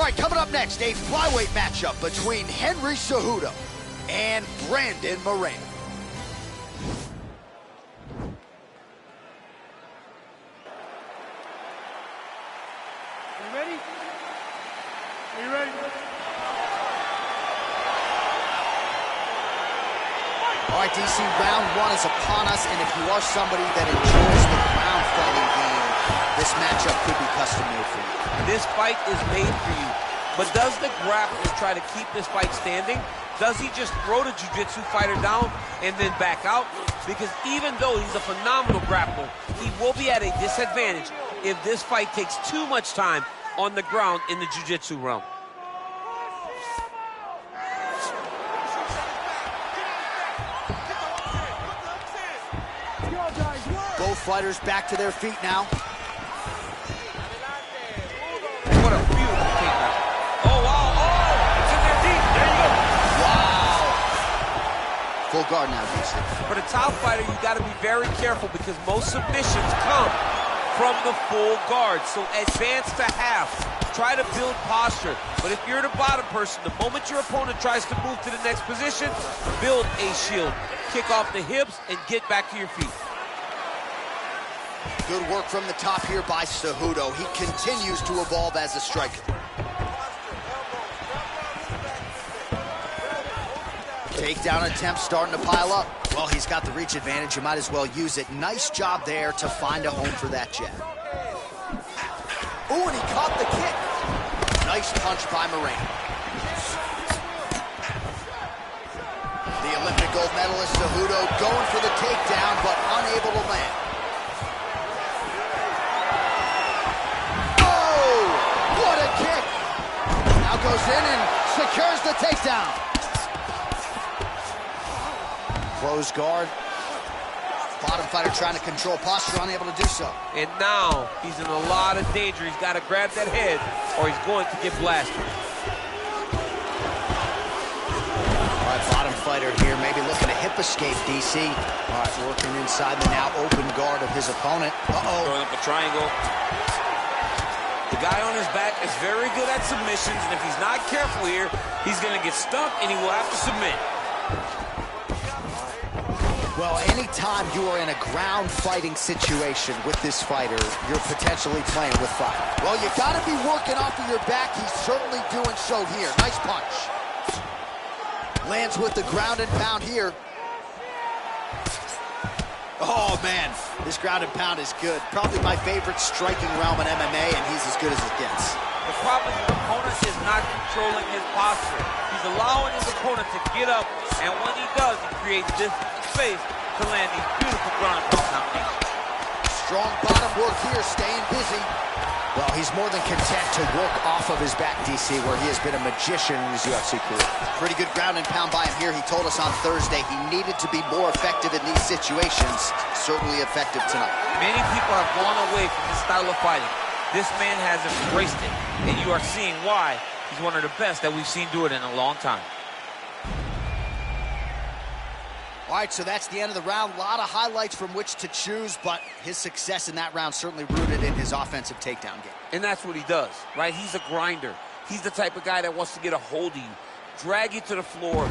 right, coming up next, a flyweight matchup between Henry Cejudo and Brandon Moreno. Are you ready? Are you ready? All right, DC, round one is upon us, and if you are somebody that enjoys the ground fighting game, this matchup could be custom made for you. This fight is made for you. But does the grappler try to keep this fight standing? Does he just throw the jiu-jitsu fighter down and then back out? Because even though he's a phenomenal grappler, he will be at a disadvantage if this fight takes too much time on the ground in the jiu-jitsu realm. Both fighters back to their feet now. What a beautiful takedown. Oh, wow. Oh, it's in there deep. There you go. Wow. Full guard now, DC. For the top fighter, you got to be very careful because most submissions come from the full guard. So advance to half. Try to build posture. But if you're the bottom person, the moment your opponent tries to move to the next position, build a shield. Kick off the hips and get back to your feet. Good work from the top here by Cejudo. He continues to evolve as a striker. Takedown attempts starting to pile up. Well, he's got the reach advantage. You might as well use it. Nice job there to find a home for that jab. Ooh, and he caught the kick. Nice punch by Moreno. The Olympic gold medalist Cejudo going for the takedown, but unable to land. Goes in and secures the takedown. Closed guard. Bottom fighter trying to control posture, unable to do so. And now he's in a lot of danger. He's got to grab that head or he's going to get blasted. All right, bottom fighter here, maybe looking to hip escape, DC. All right, working inside the now open guard of his opponent. Uh-oh. Throwing up a triangle. The guy on his back is very good at submissions, and if he's not careful here, he's going to get stuck, and he will have to submit. Well, anytime you are in a ground fighting situation with this fighter, you're potentially playing with fire. Well, you got to be working off of your back. He's certainly doing so here. Nice punch. Lands with the ground and pound here. Oh, man, this ground and pound is good. Probably my favorite striking realm in MMA, and he's as good as it gets. The problem is the opponent is not controlling his posture. He's allowing his opponent to get up, and when he does, he creates this space to land these beautiful ground and pound combinations. Strong bottom work here, staying busy. Well, he's more than content to work off of his back, DC, where he has been a magician in his UFC career. Pretty good ground and pound by him here. He told us on Thursday he needed to be more effective in these situations. Certainly effective tonight. Many people have gone away from this style of fighting. This man has embraced it, and you are seeing why he's one of the best that we've seen do it in a long time. All right, so that's the end of the round. A lot of highlights from which to choose, but his success in that round certainly rooted in his offensive takedown game. And that's what he does, right? He's a grinder. He's the type of guy that wants to get a hold of you, drag you to the floor.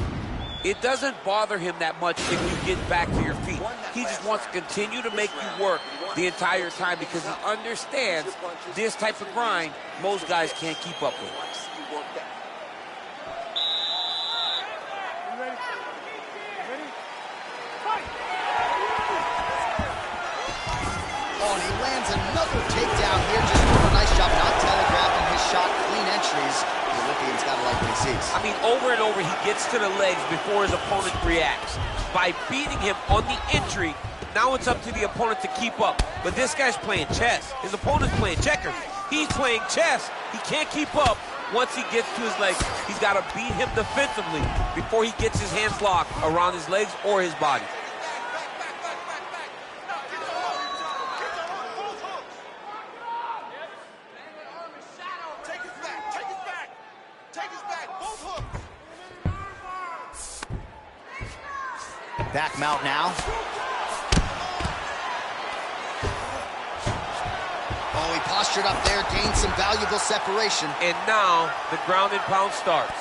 It doesn't bother him that much if you get back to your feet. He just wants to continue to make you work the entire time because he understands this type of grind most guys can't keep up with. Oh, and he lands another takedown here. Just doing a nice job not telegraphing his shot. Clean entries. The Olympian's got to like what he sees. I mean, over and over, he gets to the legs before his opponent reacts. By beating him on the entry, now it's up to the opponent to keep up. But this guy's playing chess. His opponent's playing checkers. He's playing chess. He can't keep up. Once he gets to his legs, he's got to beat him defensively before he gets his hands locked around his legs or his body. Back mount now. Oh, he postured up there, gained some valuable separation. And now the ground and pound starts.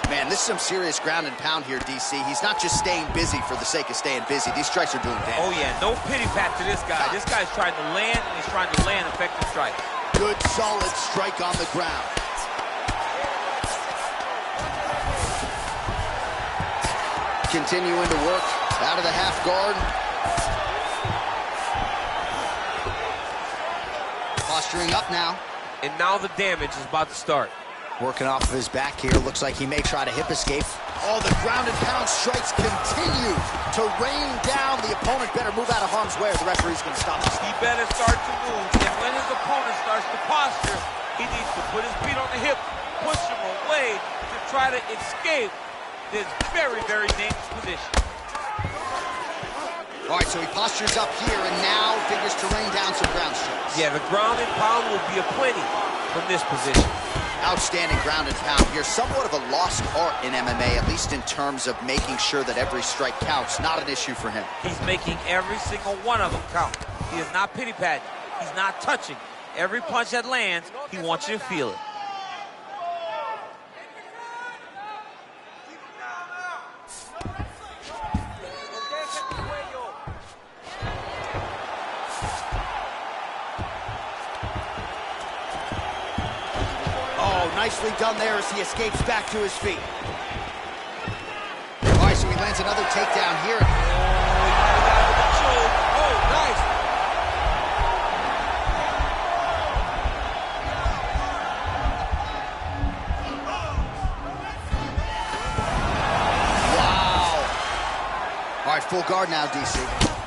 Man, this is some serious ground and pound here, DC. He's not just staying busy for the sake of staying busy. These strikes are doing damage. Oh, yeah, no pity pat to this guy. This guy's trying to land, and he's trying to land effective strikes. Good, solid strike on the ground. Continuing to work out of the half guard. Posturing up now. And now the damage is about to start. Working off of his back here. Looks like he may try to hip escape. Oh, the ground and pound strikes continue to rain down. The opponent better move out of harm's way or the referee's going to stop this. He better start to move. And when his opponent starts to posture, he needs to put his feet on the hip, push him away to try to escape this very, very dangerous position. All right, so he postures up here and now figures to rain down some ground strikes. Yeah, the ground and pound will be aplenty from this position. Outstanding ground and pound here. Somewhat of a lost art in MMA, at least in terms of making sure that every strike counts. Not an issue for him. He's making every single one of them count. He is not pity-patting. He's not touching. Every punch that lands, he wants you to feel it. Nicely done there as he escapes back to his feet. All right, so he lands another takedown here. Oh, nice. Wow. All right, full guard now, DC.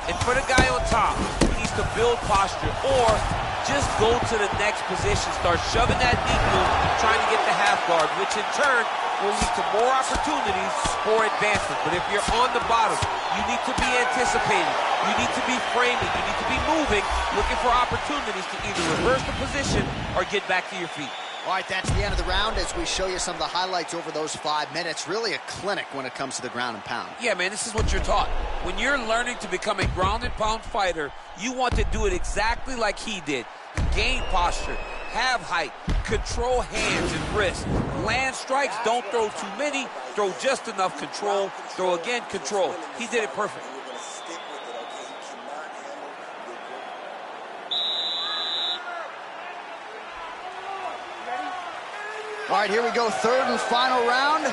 And for the guy on top, he needs to build posture or just go to the next position, start shoving that knee move, trying to get the half guard, which in turn will lead to more opportunities for advancement. But if you're on the bottom, you need to be anticipating, you need to be framing, you need to be moving, looking for opportunities to either reverse the position or get back to your feet. All right, that's the end of the round as we show you some of the highlights over those 5 minutes. Really a clinic when it comes to the ground and pound. Yeah, man, this is what you're taught. When you're learning to become a ground and pound fighter, you want to do it exactly like he did. Gain posture, have height, control hands and wrists. Land strikes, don't throw too many, throw just enough control, throw again, control. He did it perfect. All right, here we go, third and final round.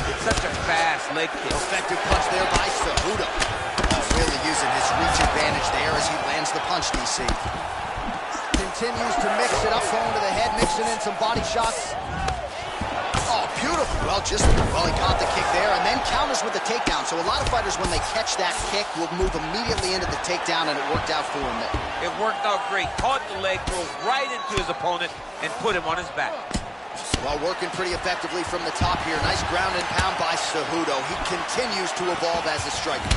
It's such a fast leg kick. Effective punch there by Cejudo. Really using his reach advantage there as he lands the punch, DC. Continues to mix it up, going to the head, mixing in some body shots. Oh, beautiful. Well, he caught the kick there and then counters with the takedown. So a lot of fighters, when they catch that kick, will move immediately into the takedown, and it worked out for him there. It worked out great. Caught the leg, drove right into his opponent, and put him on his back. Well, working pretty effectively from the top here. Nice ground and pound by Cejudo. He continues to evolve as a striker.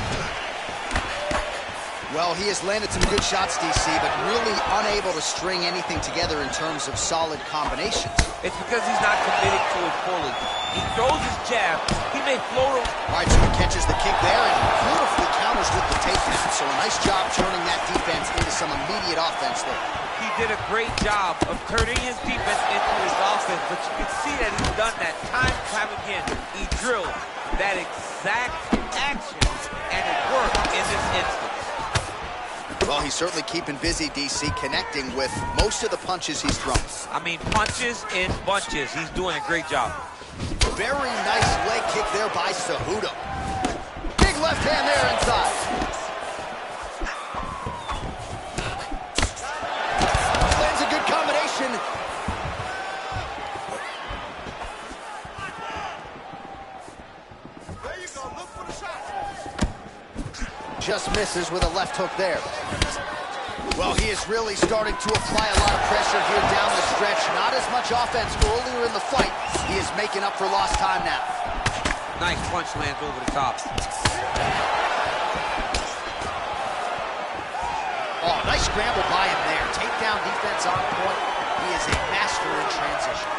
Well, he has landed some good shots, DC, but really unable to string anything together in terms of solid combinations. It's because he's not committed to it fully. He throws his jab. He may float him. All right, so he catches the kick there and beautifully counters with the takedown. So a nice job turning that defense into some immediate offense there. He did a great job of turning his defense into his offense, but you can see that he's done that time and time again. He drilled that exact action, and it worked in this instance. Well, he's certainly keeping busy, DC, connecting with most of the punches he's thrown. I mean, punches in bunches. He's doing a great job. Very nice leg kick there by Cejudo. Big left hand there inside. Lands a good combination. There you go. Look for the shot. Just misses with a left hook there. Well, he is really starting to apply a lot of pressure here down the stretch. Not as much offense earlier in the fight. He is making up for lost time now. Nice punch lands over the top. Oh, nice scramble by him there. Takedown defense on point. He is a master in transition.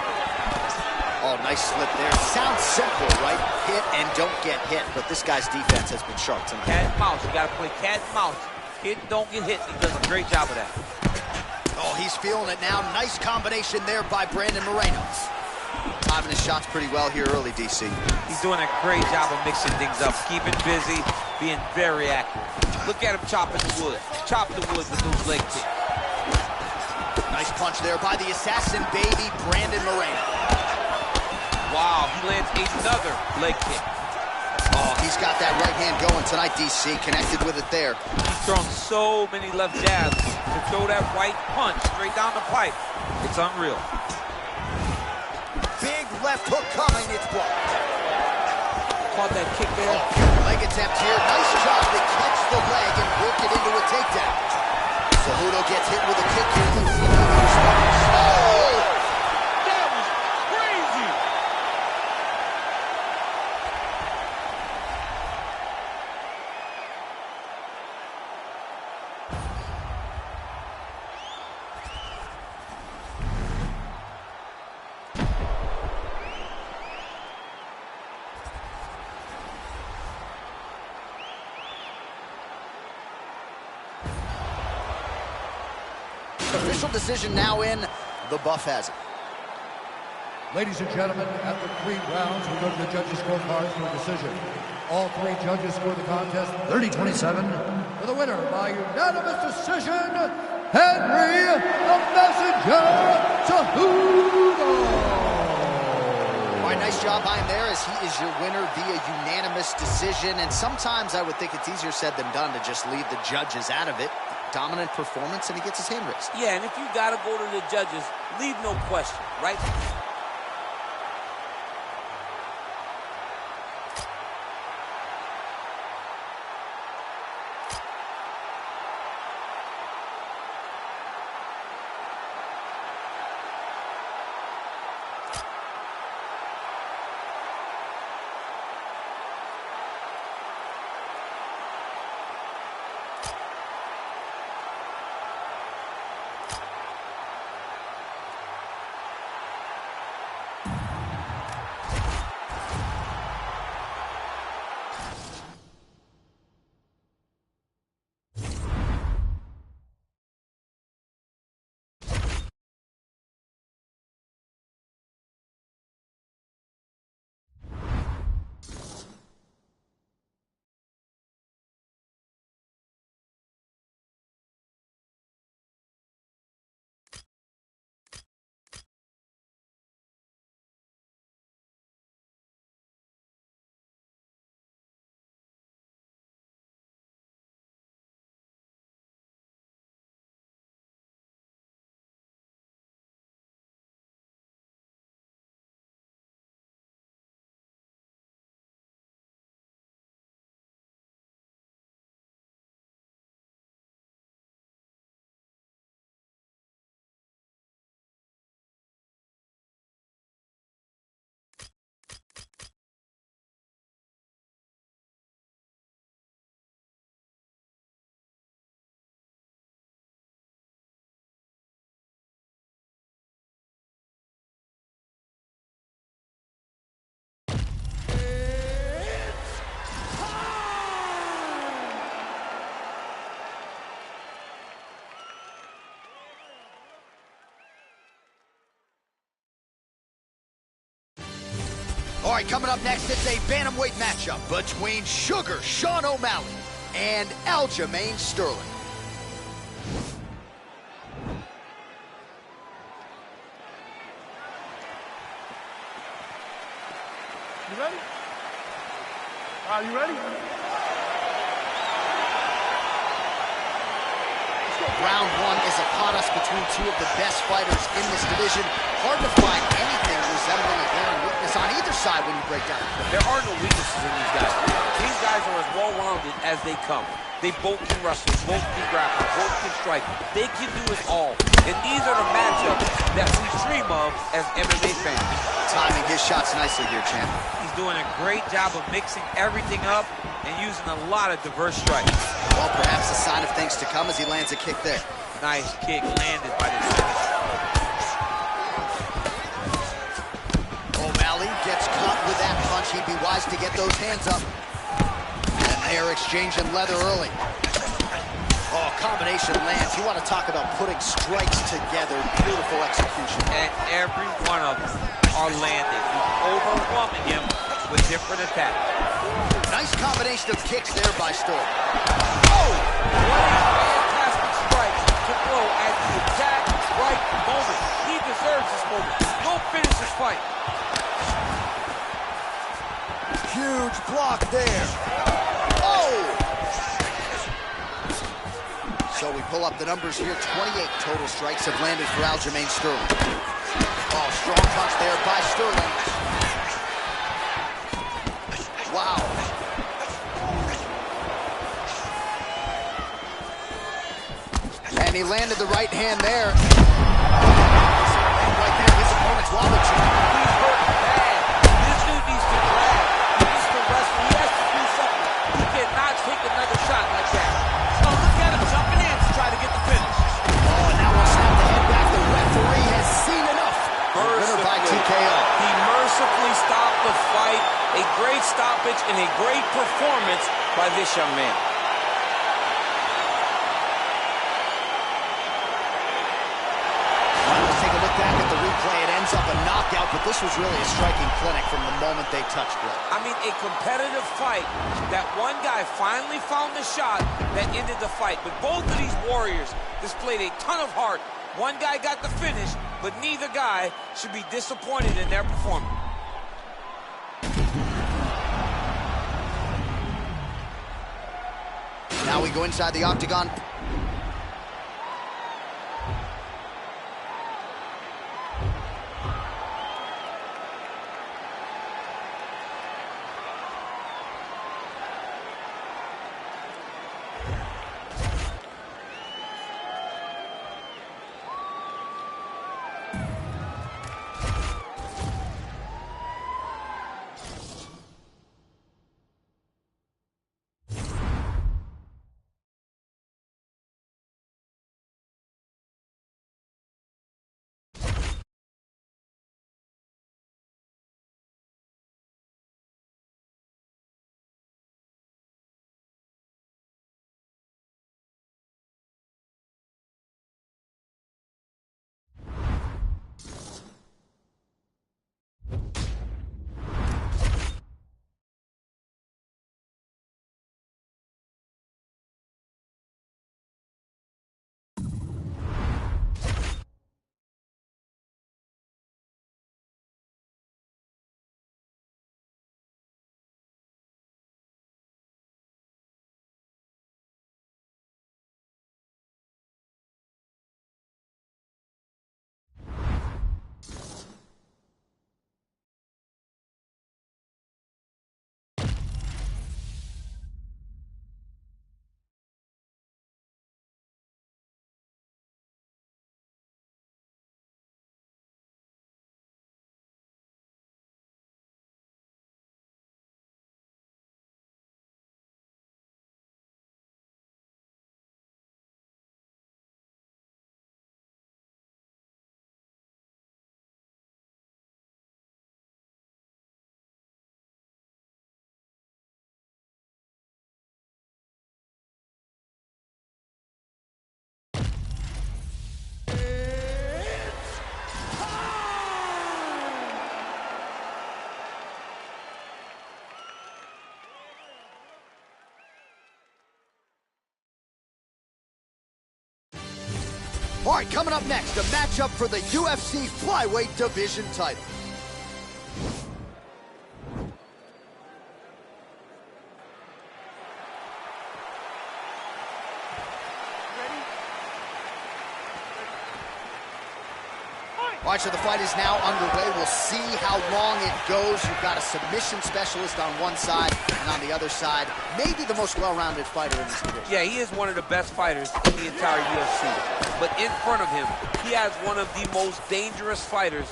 Oh, nice slip there. Sounds simple, right? Hit and don't get hit, but this guy's defense has been sharp tonight. Cat and mouse. You got to play cat and mouse. Hit, don't get hit. He does a great job of that. Oh, he's feeling it now. Nice combination there by Brandon Moreno. Timing his shots pretty well here early, DC. He's doing a great job of mixing things up, keeping busy, being very accurate. Look at him chopping the wood. Chopping the wood with those leg kicks. Nice punch there by the assassin baby, Brandon Moreno. Wow, he lands another leg kick. Oh, he's got that right hand going tonight, DC. Connected with it there. He's thrown so many left jabs. To throw that right punch straight down the pipe, it's unreal. Big left hook coming, it's blocked. Caught that kick there. Oh, leg attempt here. Nice job to catch the leg and work it into a takedown. Cejudo gets hit with a kick here. Oh! That was crazy! Official decision now in. The buff has it. Ladies and gentlemen, after 3 rounds, we go to the judges' scorecards for a decision. All 3 judges scored the contest 30-27. For the winner by unanimous decision, Henry the Messenger Cejudo. All right, nice job by him there, as he is your winner via unanimous decision. And sometimes I would think it's easier said than done to just leave the judges out of it. Dominant performance, and he gets his hand raised. Yeah, and if you got to go to the judges, leave no question, right? All right, coming up next, it's a bantamweight matchup between Sugar Sean O'Malley and Aljamain Sterling. You ready? Are you ready? Round 1 is upon us between 2 of the best fighters in this division. Hard to find anything resembling a glaring weakness on either side when you break down. There are no weaknesses in these guys. These guys are as well-rounded as they come. They both can wrestle, both can grapple, both can strike. They can do it all. And these are the matchups that we dream of as MMA fans. Timing his shots nicely here, champ. He's doing a great job of mixing everything up and using a lot of diverse strikes. Well, perhaps a sign of things to come as he lands a kick there. Nice kick landed by this finish. he'd be wise to get those hands up. And they're exchanging leather early. Oh, combination lands. You want to talk about putting strikes together. Beautiful execution. And every one of them are landing. He's overwhelming him with different attacks. Nice combination of kicks there by Sterling. Oh! What a fantastic strike to throw at the exact right moment. He deserves this moment. Go finish this fight. Huge block there. Oh! So we pull up the numbers here. 28 total strikes have landed for Aljamain Sterling. Oh, strong punch there by Sterling. Wow. And he landed the right hand there. Right there, his opponent's wallet. He's hurt bad. This dude needs to grab. He needs to wrestle. He has to do something. He cannot take another shot like that. Oh, look at him jumping in to try to get the finish. Oh, and now we'll snap the head back. The referee has seen enough. Winner by TKO. He mercifully stopped the fight. A great stoppage and a great performance by this young man. Let's take a look back at the replay. It ends up a knockout, but this was really a striking clinic from the moment they touched it. I mean, a competitive fight that one guy finally found the shot that ended the fight. But both of these warriors displayed a ton of heart. One guy got the finish, but neither guy should be disappointed in their performance. Now we go inside the octagon. All right, coming up next, a matchup for the UFC flyweight division title. All right, so the fight is now underway. We'll see how long it goes. You've got a submission specialist on one side, and on the other side, maybe the most well-rounded fighter in this division. Yeah, he is one of the best fighters in the entire UFC. But in front of him, he has one of the most dangerous fighters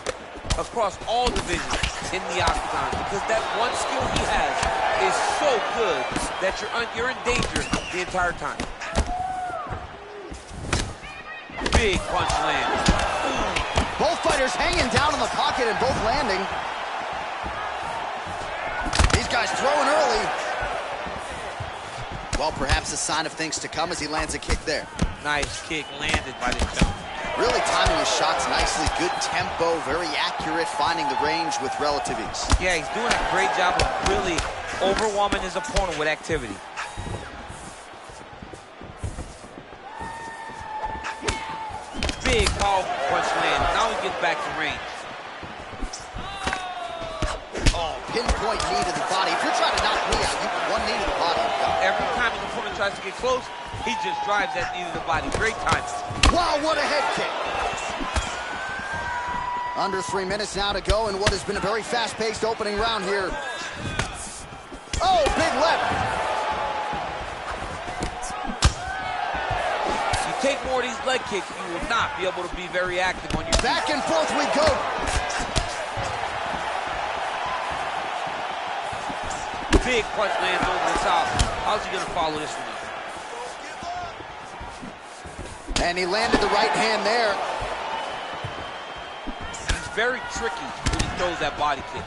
across all divisions in the octagon, because that one skill he has is so good that you're in danger the entire time. Big punch lands. Both fighters hanging down in the pocket and both landing. guy's throwing early. Well, perhaps a sign of things to come as he lands a kick there. Nice kick landed by the jump. Really timing his shots nicely. Good tempo, very accurate, finding the range with relative ease. Yeah, he's doing a great job of really overwhelming his opponent with activity. Big, powerful punch land. Now he gets back to range. Oh, pinpoint knee to the body. If you're trying to knock me out, you put one knee to the body. Every time his opponent tries to get close, he just drives that knee to the body. Great time. Wow, what a head kick. Under 3 minutes now to go in what has been a very fast-paced opening round here. Oh, big left. You take more of these leg kicks, you will not be able to be very active on your feet. Back and forth we go. Big punch lands over the top. How's he going to follow this one up? And he landed the right hand there. He's very tricky when he throws that body kick.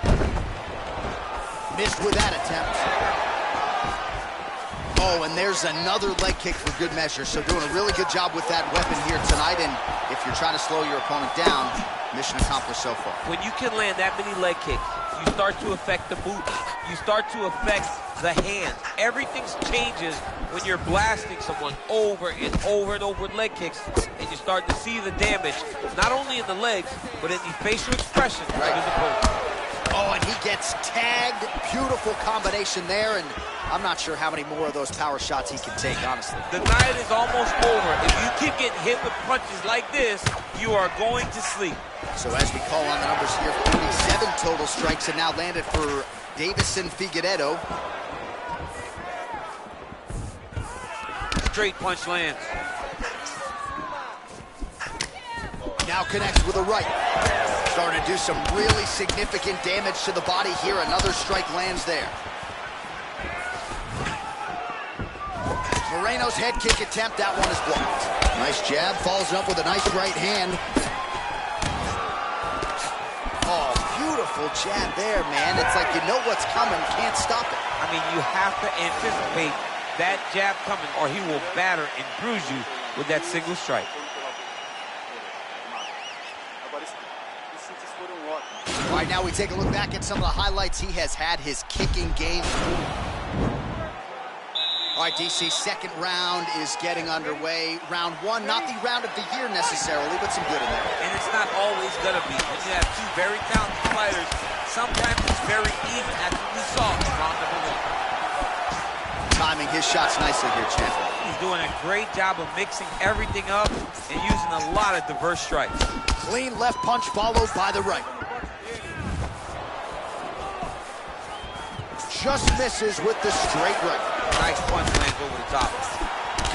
Missed with that attempt. Oh, and there's another leg kick for good measure. So doing a really good job with that weapon here tonight. And if you're trying to slow your opponent down, mission accomplished so far. When you can land that many leg kicks, you start to affect the movement. You start to affect the hands. Everything changes when you're blasting someone over and over and over with leg kicks, and you start to see the damage, not only in the legs, but in the facial expression of his opponent. Oh, and he gets tagged. Beautiful combination there, and I'm not sure how many more of those power shots he can take, honestly. The night is almost over. If you keep getting hit with punches like this, you are going to sleep. So as we call on the numbers here, 47 total strikes have now landed for Davison Figueiredo. Straight punch lands. Now connects with a right. Starting to do some really significant damage to the body here. Another strike lands there. Moreno's head kick attempt, that one is blocked. Nice jab, follows up with a nice right hand. Oh, beautiful jab there, man. It's like you know what's coming, can't stop it. I mean, you have to anticipate that jab coming, or he will batter and bruise you with that single strike. All right, now we take a look back at some of the highlights. He has had his kicking game. All right, DC, second round is getting underway. Round one, not the round of the year necessarily, but some good in there. And it's not always gonna be. When you have two very talented fighters, sometimes it's very even. That's what we saw in round number one. Timing his shots nicely here, champ. He's doing a great job of mixing everything up and using a lot of diverse strikes. Clean left punch followed by the right. Just misses with the straight right. Nice punch lands over the top.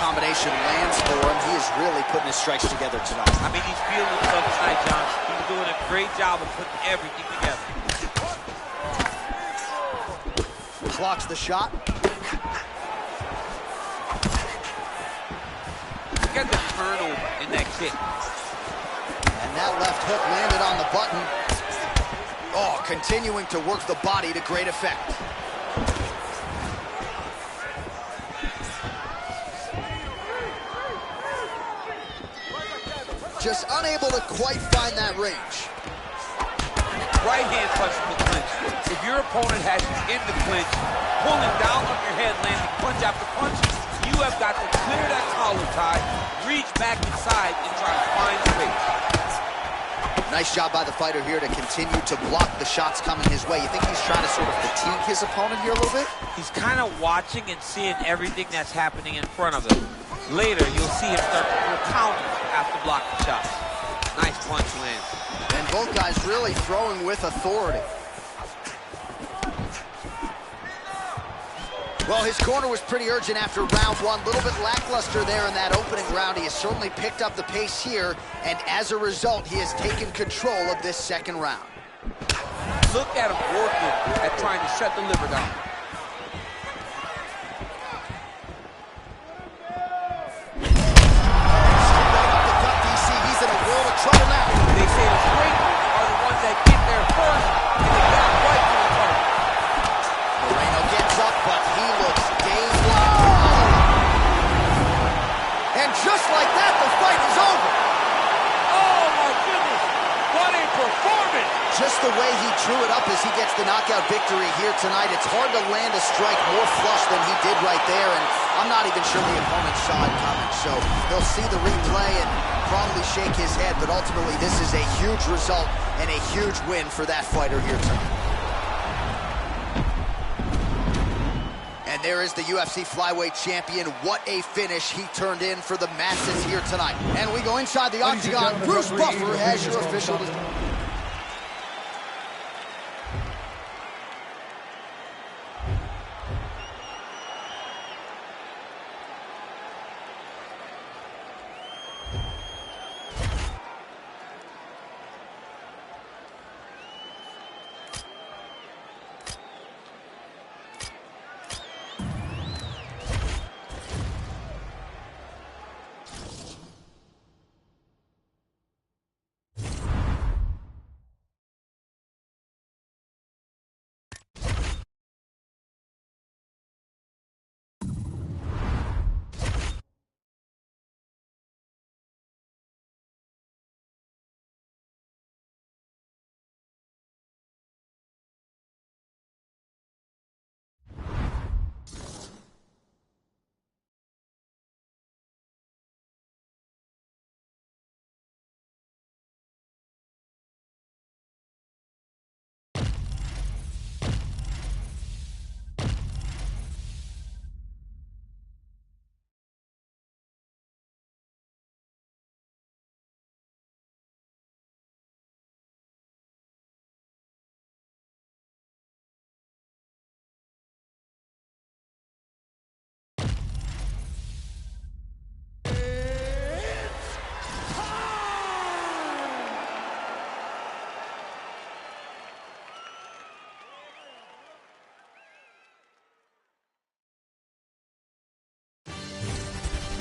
Combination lands for him. He is really putting his strikes together tonight. I mean, he's feeling himself tonight, John. He's doing a great job of putting everything together. Clocks the shot. Look at the turnover in that kick. And that left hook landed on the button. Oh, continuing to work the body to great effect. Just unable to quite find that range. Right hand punch in the clinch. If your opponent has you in the clinch, pulling down on your head, landing punch after punch, you have got to clear that collar tie, reach back inside, and try to find space. Nice job by the fighter here to continue to block the shots coming his way. You think he's trying to sort of fatigue his opponent here a little bit? He's kind of watching and seeing everything that's happening in front of him. Later, you'll see him start to throw counters after blocking shots. Nice punch lands. And both guys really throwing with authority. Well, his corner was pretty urgent after round one. A little bit lackluster there in that opening round. He has certainly picked up the pace here, and as a result, he has taken control of this second round. Look at him working at trying to shut the liver down. He's in a world of trouble now. They say the sprinters are the ones that get there first, and they got right to the target. Moreno just the way he drew it up as he gets the knockout victory here tonight. It's hard to land a strike more flush than he did right there, and I'm not even sure the opponent saw it coming. So he'll see the replay and probably shake his head, but ultimately this is a huge result and a huge win for that fighter here tonight. And there is the UFC flyweight champion. What a finish he turned in for the masses here tonight. And we go inside the octagon. Bruce Buffer has your official...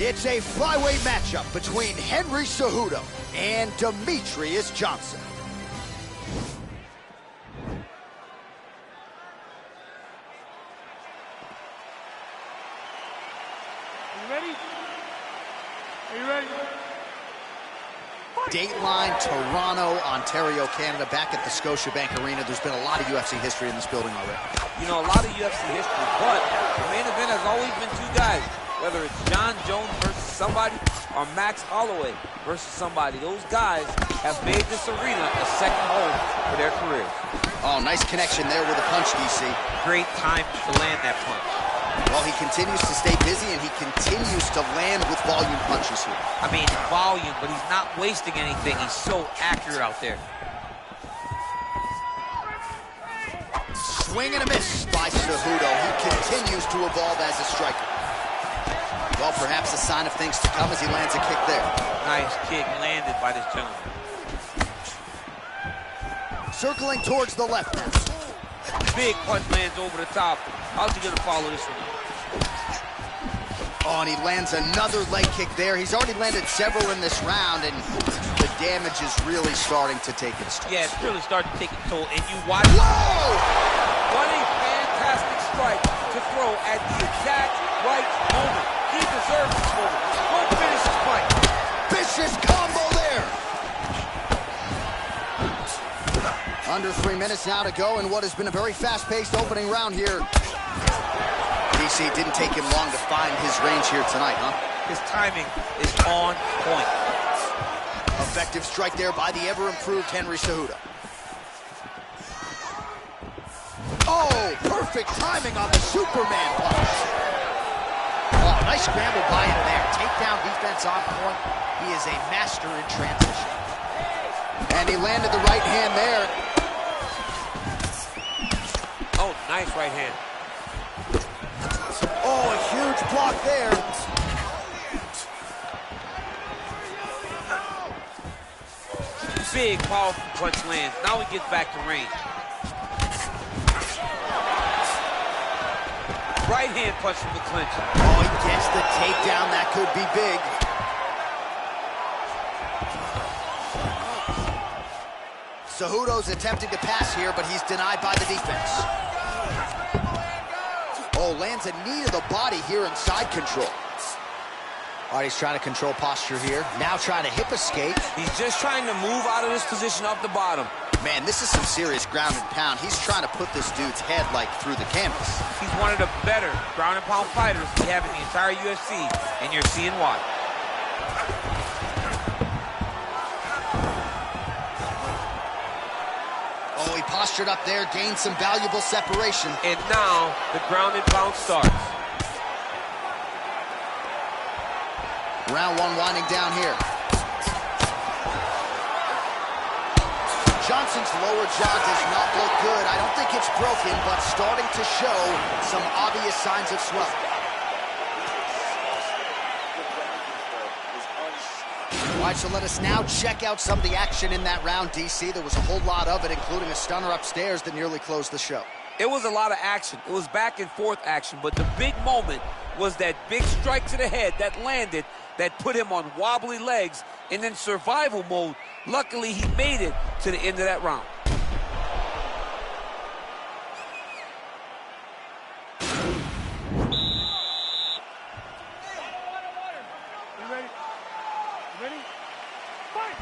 It's a flyweight matchup between Henry Cejudo and Demetrious Johnson. Are you ready? Are you ready? Dateline, Toronto, Ontario, Canada, back at the Scotiabank Arena. There's been a lot of UFC history in this building already. You know, a lot of UFC history, but the main event has always been two guys. Whether it's John Jones versus somebody or Max Holloway versus somebody, those guys have made this arena a second home for their careers. Oh, nice connection there with a punch, DC. Great time to land that punch. Well, he continues to stay busy, and he continues to land with volume punches here. I mean, volume, but he's not wasting anything. He's so accurate out there. Swing and a miss by Cejudo. He continues to evolve as a striker. Well, perhaps a sign of things to come as he lands a kick there. Nice kick landed by this gentleman. Circling towards the left now. Big punch lands over the top. How's he gonna follow this one up? Oh, and he lands another leg kick there. He's already landed several in this round, and the damage is really starting to take its toll. Yeah, it's really starting to take its toll, and you watch... Whoa! What a fantastic strike to throw at the exact right moment. He deserves this moment. Go finish this fight. Vicious combo there. Under 3 minutes now to go in what has been a very fast-paced opening round here. DC didn't take him long to find his range here tonight, huh? His timing is on point. Effective strike there by the ever-improved Henry Cejudo. Oh, perfect timing on the Superman punch. Oh, nice scramble by him there. Takedown defense on point. He is a master in transition. And he landed the right hand there. Oh, nice right hand. Oh, a huge block there. Big, powerful punch lands. Now he gets back to range. Right hand punch from the clinch. Oh, he gets the takedown. That could be big. Cejudo's attempting to pass here, but he's denied by the defense. Oh, lands a knee to the body here in side control. All right, he's trying to control posture here. Now trying to hip escape. He's just trying to move out of this position off the bottom. Man, this is some serious ground and pound. He's trying to put this dude's head, like, through the canvas. He's one of the better ground and pound fighters we have in the entire UFC, and you're seeing why. Oh, he postured up there, gained some valuable separation. And now the ground and pound starts. Round one winding down here. Johnson's lower jaw does not look good. I don't think it's broken, but starting to show some obvious signs of swelling. All right, so let us now check out some of the action in that round, DC. There was a whole lot of it, including a stunner upstairs that nearly closed the show. It was a lot of action. It was back and forth action, but the big moment was that big strike to the head that landed, that put him on wobbly legs, and in survival mode. Luckily, he made it to the end of that round. You ready? You ready? Fight!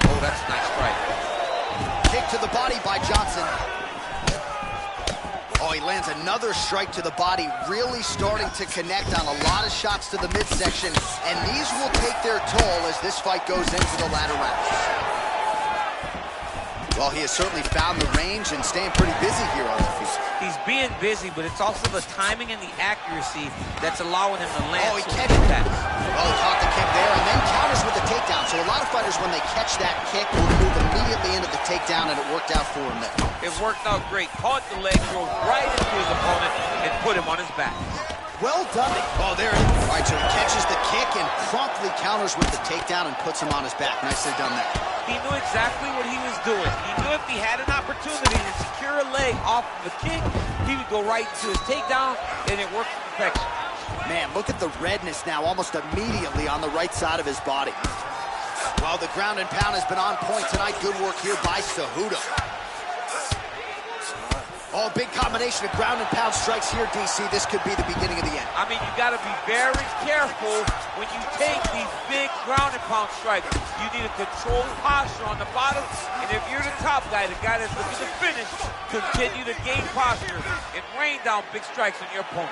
Oh, that's a nice strike. Kick to the body by Johnson. Oh, he lands another strike to the body, really starting to connect on a lot of shots to the midsection, and these will take their toll as this fight goes into the latter rounds. Well, he has certainly found the range and staying pretty busy here on the feet. He's being busy, but it's also the timing and the accuracy that's allowing him to land. Oh, he catches that. Well, he caught the kick there and then counters with the takedown. So a lot of fighters, when they catch that kick, will move immediately into the takedown, and it worked out for him there. It worked out great. Caught the leg, drove right into his opponent, and put him on his back. Well done. Oh, there it is. All right, so he catches the kick and promptly counters with the takedown and puts him on his back. Nicely done there. He knew exactly what he was doing. He knew if he had an opportunity to secure a leg off of the kick, he would go right into his takedown, and it worked to perfection. Man, look at the redness now almost immediately on the right side of his body. Well, the ground and pound has been on point tonight. Good work here by Cejudo. Oh, big combination of ground and pound strikes here, DC. This could be the beginning of the end. I mean, you got to be very careful when you take these big ground and pound strikes. You need a controlled posture on the bottom, and if you're the top guy, the guy that's looking to finish, continue to gain posture and rain down big strikes on your opponent.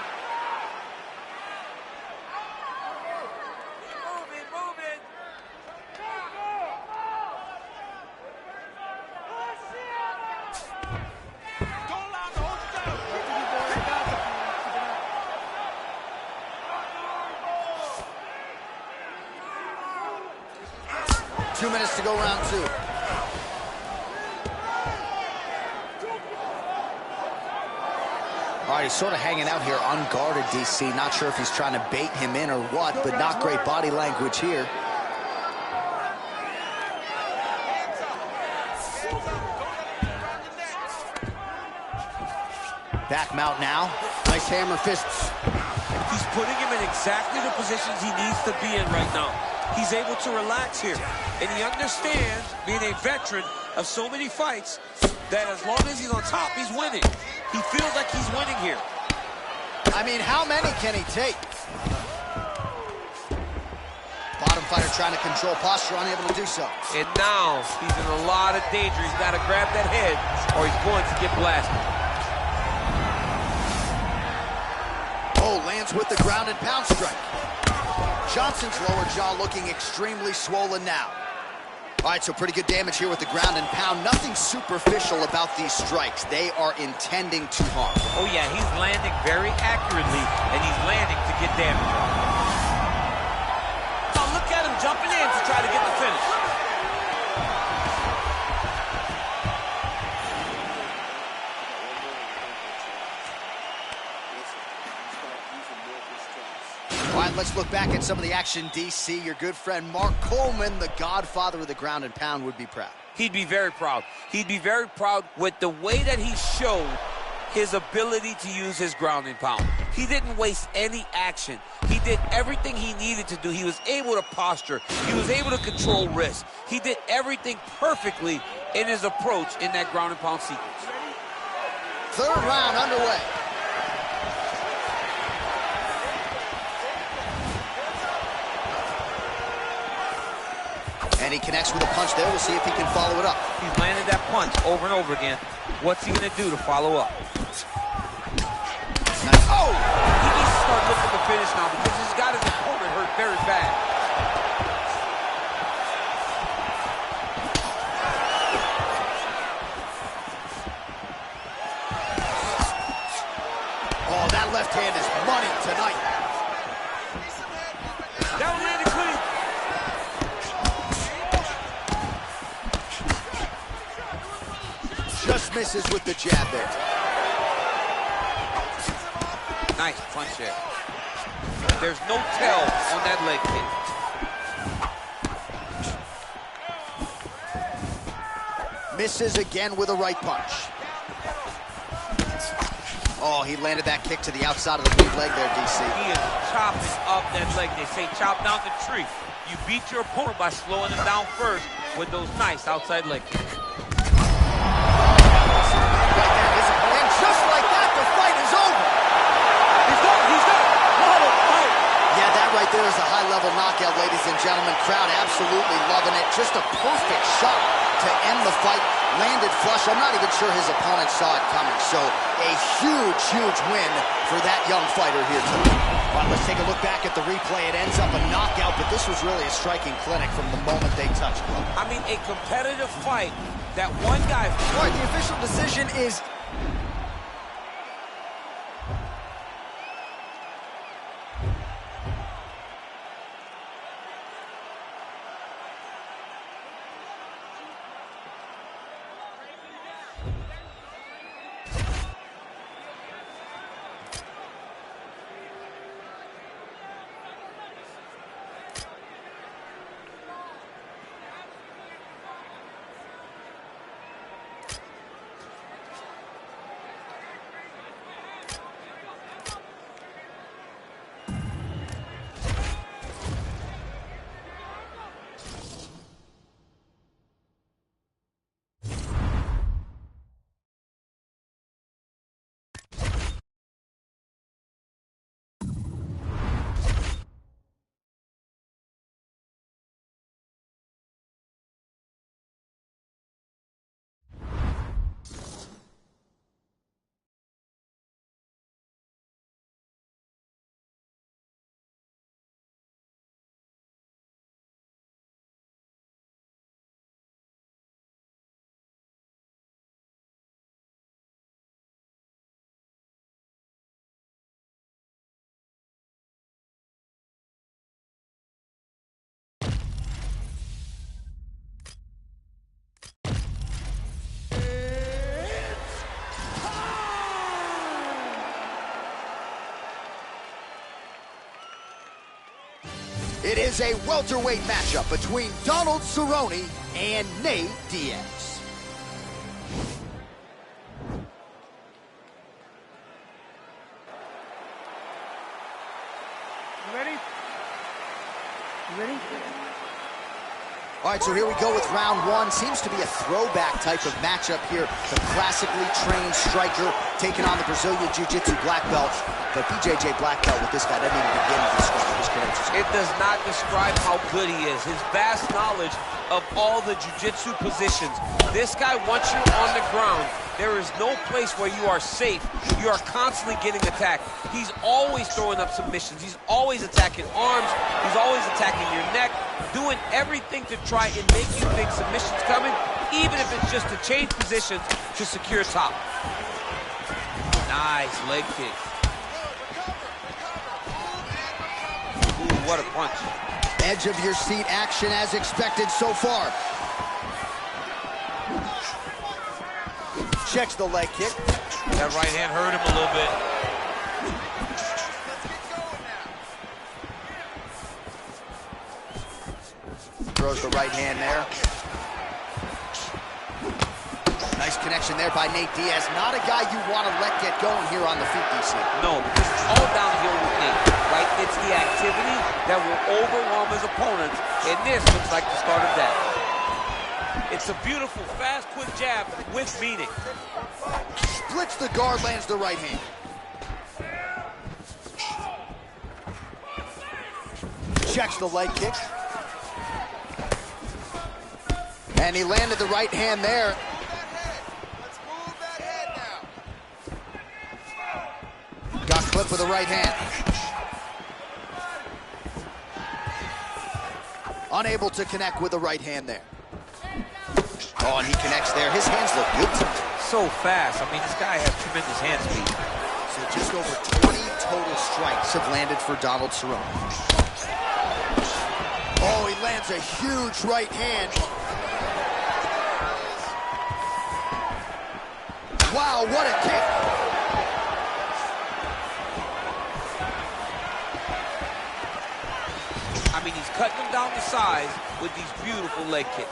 Two minutes to go, round two. All right, he's sort of hanging out here unguarded, DC. Not sure if he's trying to bait him in or what, but not great body language here. Back mount now. Nice hammer fists. He's putting him in exactly the positions he needs to be in right now. He's able to relax here, and he understands, being a veteran of so many fights, that as long as he's on top, he's winning. He feels like he's winning here. I mean, how many can he take? Bottom fighter trying to control posture, unable to do so. And now he's in a lot of danger. He's got to grab that head, or he's going to get blasted. Oh, lands with the ground and pound strike. Johnson's lower jaw looking extremely swollen now. All right, so pretty good damage here with the ground and pound. Nothing superficial about these strikes. They are intending to harm. Oh, yeah, he's landing very accurately, and he's landing to get damage. Now look at him jumping in to try to get the finish. All right, let's look back at some of the action, DC. Your good friend Mark Coleman, the godfather of the ground and pound, would be proud. He'd be very proud. He'd be very proud with the way that he showed his ability to use his ground and pound. He didn't waste any action. He did everything he needed to do. He was able to posture. He was able to control wrist. He did everything perfectly in his approach in that ground and pound sequence. Third round underway. And he connects with a punch there. We'll see if he can follow it up. He's landed that punch over and over again. What's he gonna do to follow up? Nice. Oh! He needs to start looking to finish now because he's got his opponent hurt very bad. Oh, that left hand is money tonight. That one landed clean. Just misses with the jab there. Nice punch there. There's no tell on that leg kick. Misses again with a right punch. Oh, he landed that kick to the outside of the boot leg there, DC. He is chopping up that leg. They say chop down the tree. You beat your opponent by slowing him down first with those nice outside leg kicks. And just like that, the fight is over. He's done. He's done. What a fight. Yeah, that right there is a high-level knockout, ladies and gentlemen. Crowd absolutely loving it. Just a perfect shot to end the fight. Landed flush. I'm not even sure his opponent saw it coming. So a huge, huge win for that young fighter here tonight. All right, let's take a look back at the replay. It ends up a knockout, but this was really a striking clinic from the moment they touched. I mean, a competitive fight that one guy... All right, the official decision is... It is a welterweight matchup between Donald Cerrone and Nate Diaz. You ready? You ready? All right, so here we go with round one. Seems to be a throwback type of matchup here. The classically trained striker taking on the Brazilian Jiu-Jitsu black belt. But BJJ black belt with this guy doesn't even begin to describe his credentials. It does not describe how good he is. His vast knowledge of all the jiu-jitsu positions. This guy, once you're on the ground, there is no place where you are safe. You are constantly getting attacked. He's always throwing up submissions. He's always attacking arms. He's always attacking your neck, doing everything to try and make you think submission's coming, even if it's just to change positions to secure top. Nice leg kick. Ooh, what a punch. Edge of your seat action as expected so far. Checks the leg kick. That right hand hurt him a little bit. Throws the right hand there. Nice connection there by Nate Diaz. Not a guy you want to let get going here on the feet, DC. No, because it's all downhill with Nate, right? It's the activity that will overwhelm his opponents, and this looks like the start of that. It's a beautiful, fast, quick jab with meaning. Splits the guard, lands the right hand. Checks the leg kick. And he landed the right hand there. Let's move that head now. Got clipped with the right hand. Unable to connect with the right hand there. Oh, and he connects there. His hands look good to me. So fast. I mean, this guy has tremendous hand speed. So just over 20 total strikes have landed for Donald Cerrone. Oh, he lands a huge right hand. Wow, what a kick. I mean, he's cutting them down the sides with these beautiful leg kicks.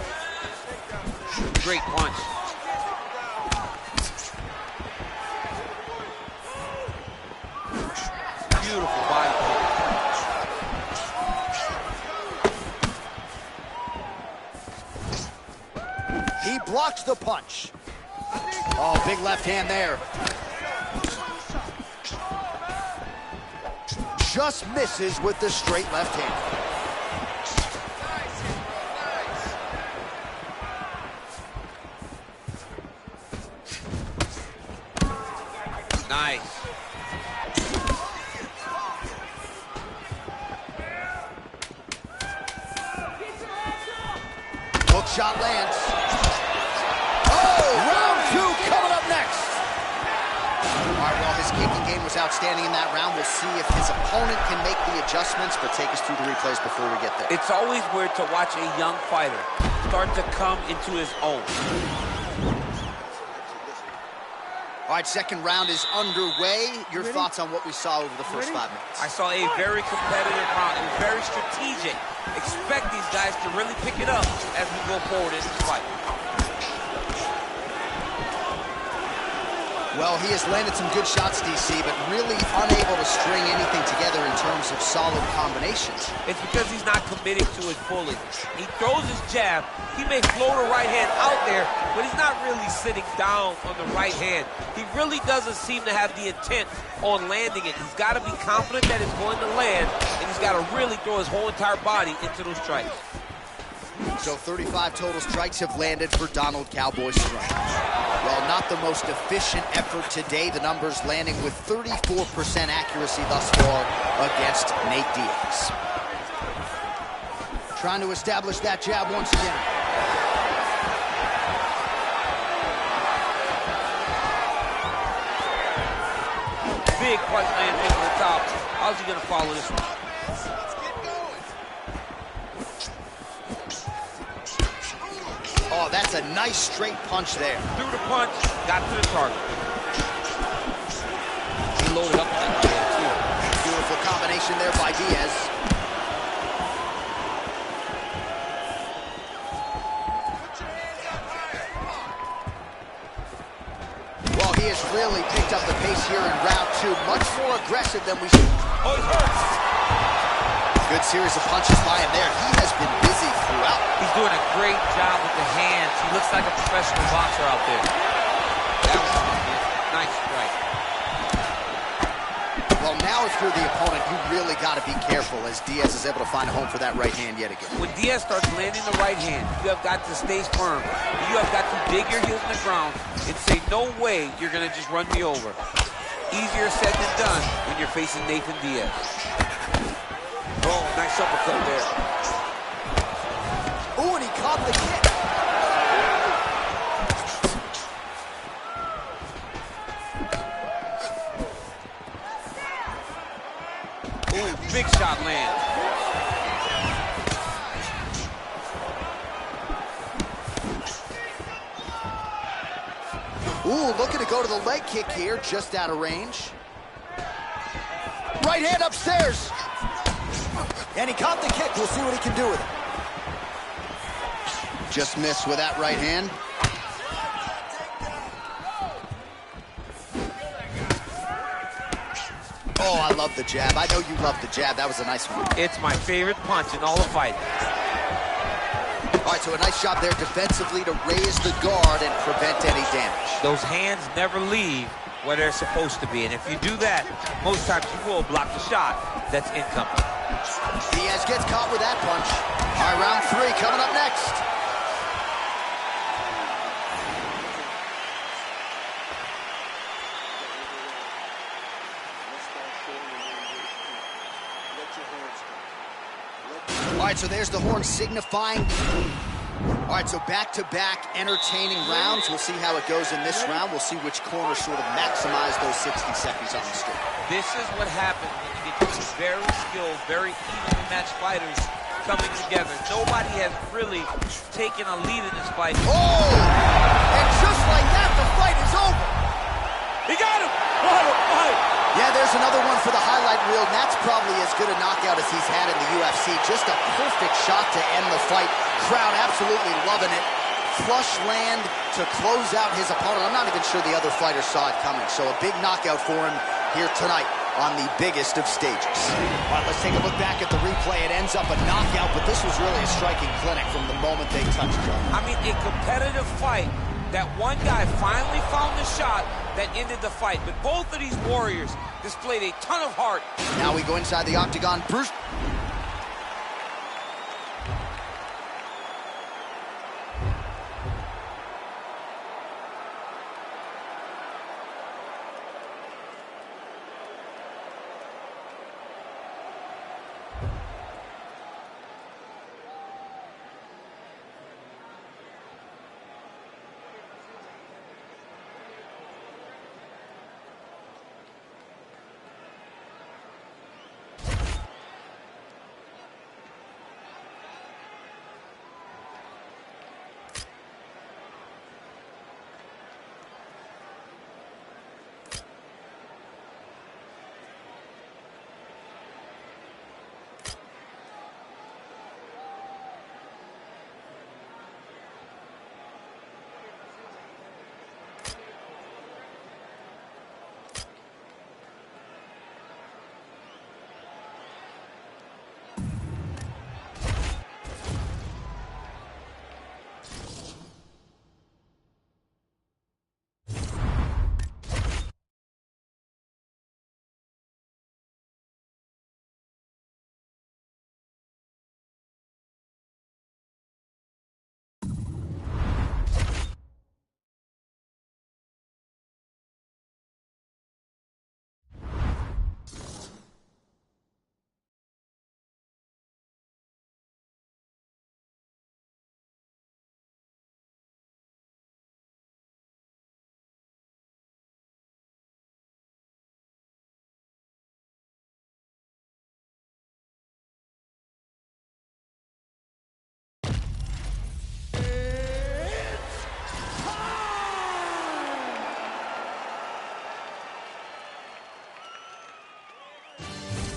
Great punch. Beautiful body kick. He blocks the punch. Oh, big left hand there. Just misses with the straight left hand. Nice. Hook shot lands. Oh, round two coming up next. All right, well, his kicking game was outstanding in that round. We'll see if his opponent can make the adjustments, but take us through the replays before we get there. It's always weird to watch a young fighter start to come into his own. All right, second round is underway. Your thoughts on what we saw over the first 5 minutes? I saw a very competitive round. It was very strategic. Expect these guys to really pick it up as we go forward in this fight. Well, he has landed some good shots, DC, but really unable to string anything together in terms of solid combinations. It's because he's not committing to his pulling. He throws his jab. He may float a right hand out there, but he's not really sitting down on the right hand. He really doesn't seem to have the intent on landing it. He's got to be confident that it's going to land, and he's got to really throw his whole entire body into those strikes. So 35 total strikes have landed for Donald Cowboy Cerrone. Well, not the most efficient effort today. The numbers landing with 34% accuracy thus far against Nate Diaz. Trying to establish that jab once again. Big punch lands into the top. How's he going to follow this one? Oh, that's a nice straight punch there. Threw the punch, got to the target. He loaded up that right hand, too. Beautiful combination there by Diaz. Well, he has really picked up the pace here in round two. Much more aggressive than we should. Oh, he's hurt. Good series of punches by him there. He has been busy throughout. He's doing a great job with the hands. He looks like a professional boxer out there. That was good. Nice strike. Well, now if you're the opponent, you really got to be careful as Diaz is able to find a home for that right hand yet again. When Diaz starts landing the right hand, you have got to stay firm. You have got to dig your heels in the ground and say, no way you're going to just run me over. Easier said than done when you're facing Nathan Diaz. Oh, nice uppercut there. Oh, and he caught the kick. Ooh, big shot land. Ooh, looking to go to the leg kick here, just out of range. Right hand upstairs. And he caught the kick. We'll see what he can do with it. Just missed with that right hand. Oh, I love the jab. I know you love the jab. That was a nice one. It's my favorite punch in all the fighting. All right, so a nice job there defensively to raise the guard and prevent any damage. Those hands never leave where they're supposed to be. And if you do that, most times you will block the shot that's incoming. Diaz gets caught with that punch. All right, round three coming up next. All right, so there's the horn signifying. All right, so back-to-back entertaining rounds. We'll see how it goes in this round. We'll see which corner sort of maximize those 60 seconds on the street. This is what happens when you get these very skilled, very evenly matched fighters coming together. Nobody has really taken a lead in this fight. Oh! And just like that, the fight is over. He got him! What a fight! Yeah, there's another one for the highlight reel, and that's probably as good a knockout as he's had in the UFC. Just a perfect shot to end the fight. Crowd absolutely loving it. Flush land to close out his opponent. I'm not even sure the other fighter saw it coming. So a big knockout for him here tonight on the biggest of stages. All right, let's take a look back at the replay. It ends up a knockout, but this was really a striking clinic from the moment they touched each other. I mean, a competitive fight. That one guy finally found the shot that ended the fight. But both of these warriors displayed a ton of heart. Now we go inside the octagon. Bruce.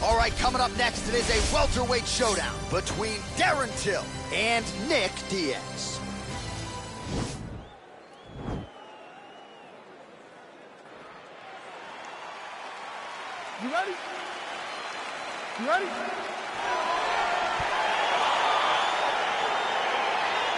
All right, coming up next, it is a welterweight showdown between Darren Till and Nick Diaz. You ready? You ready?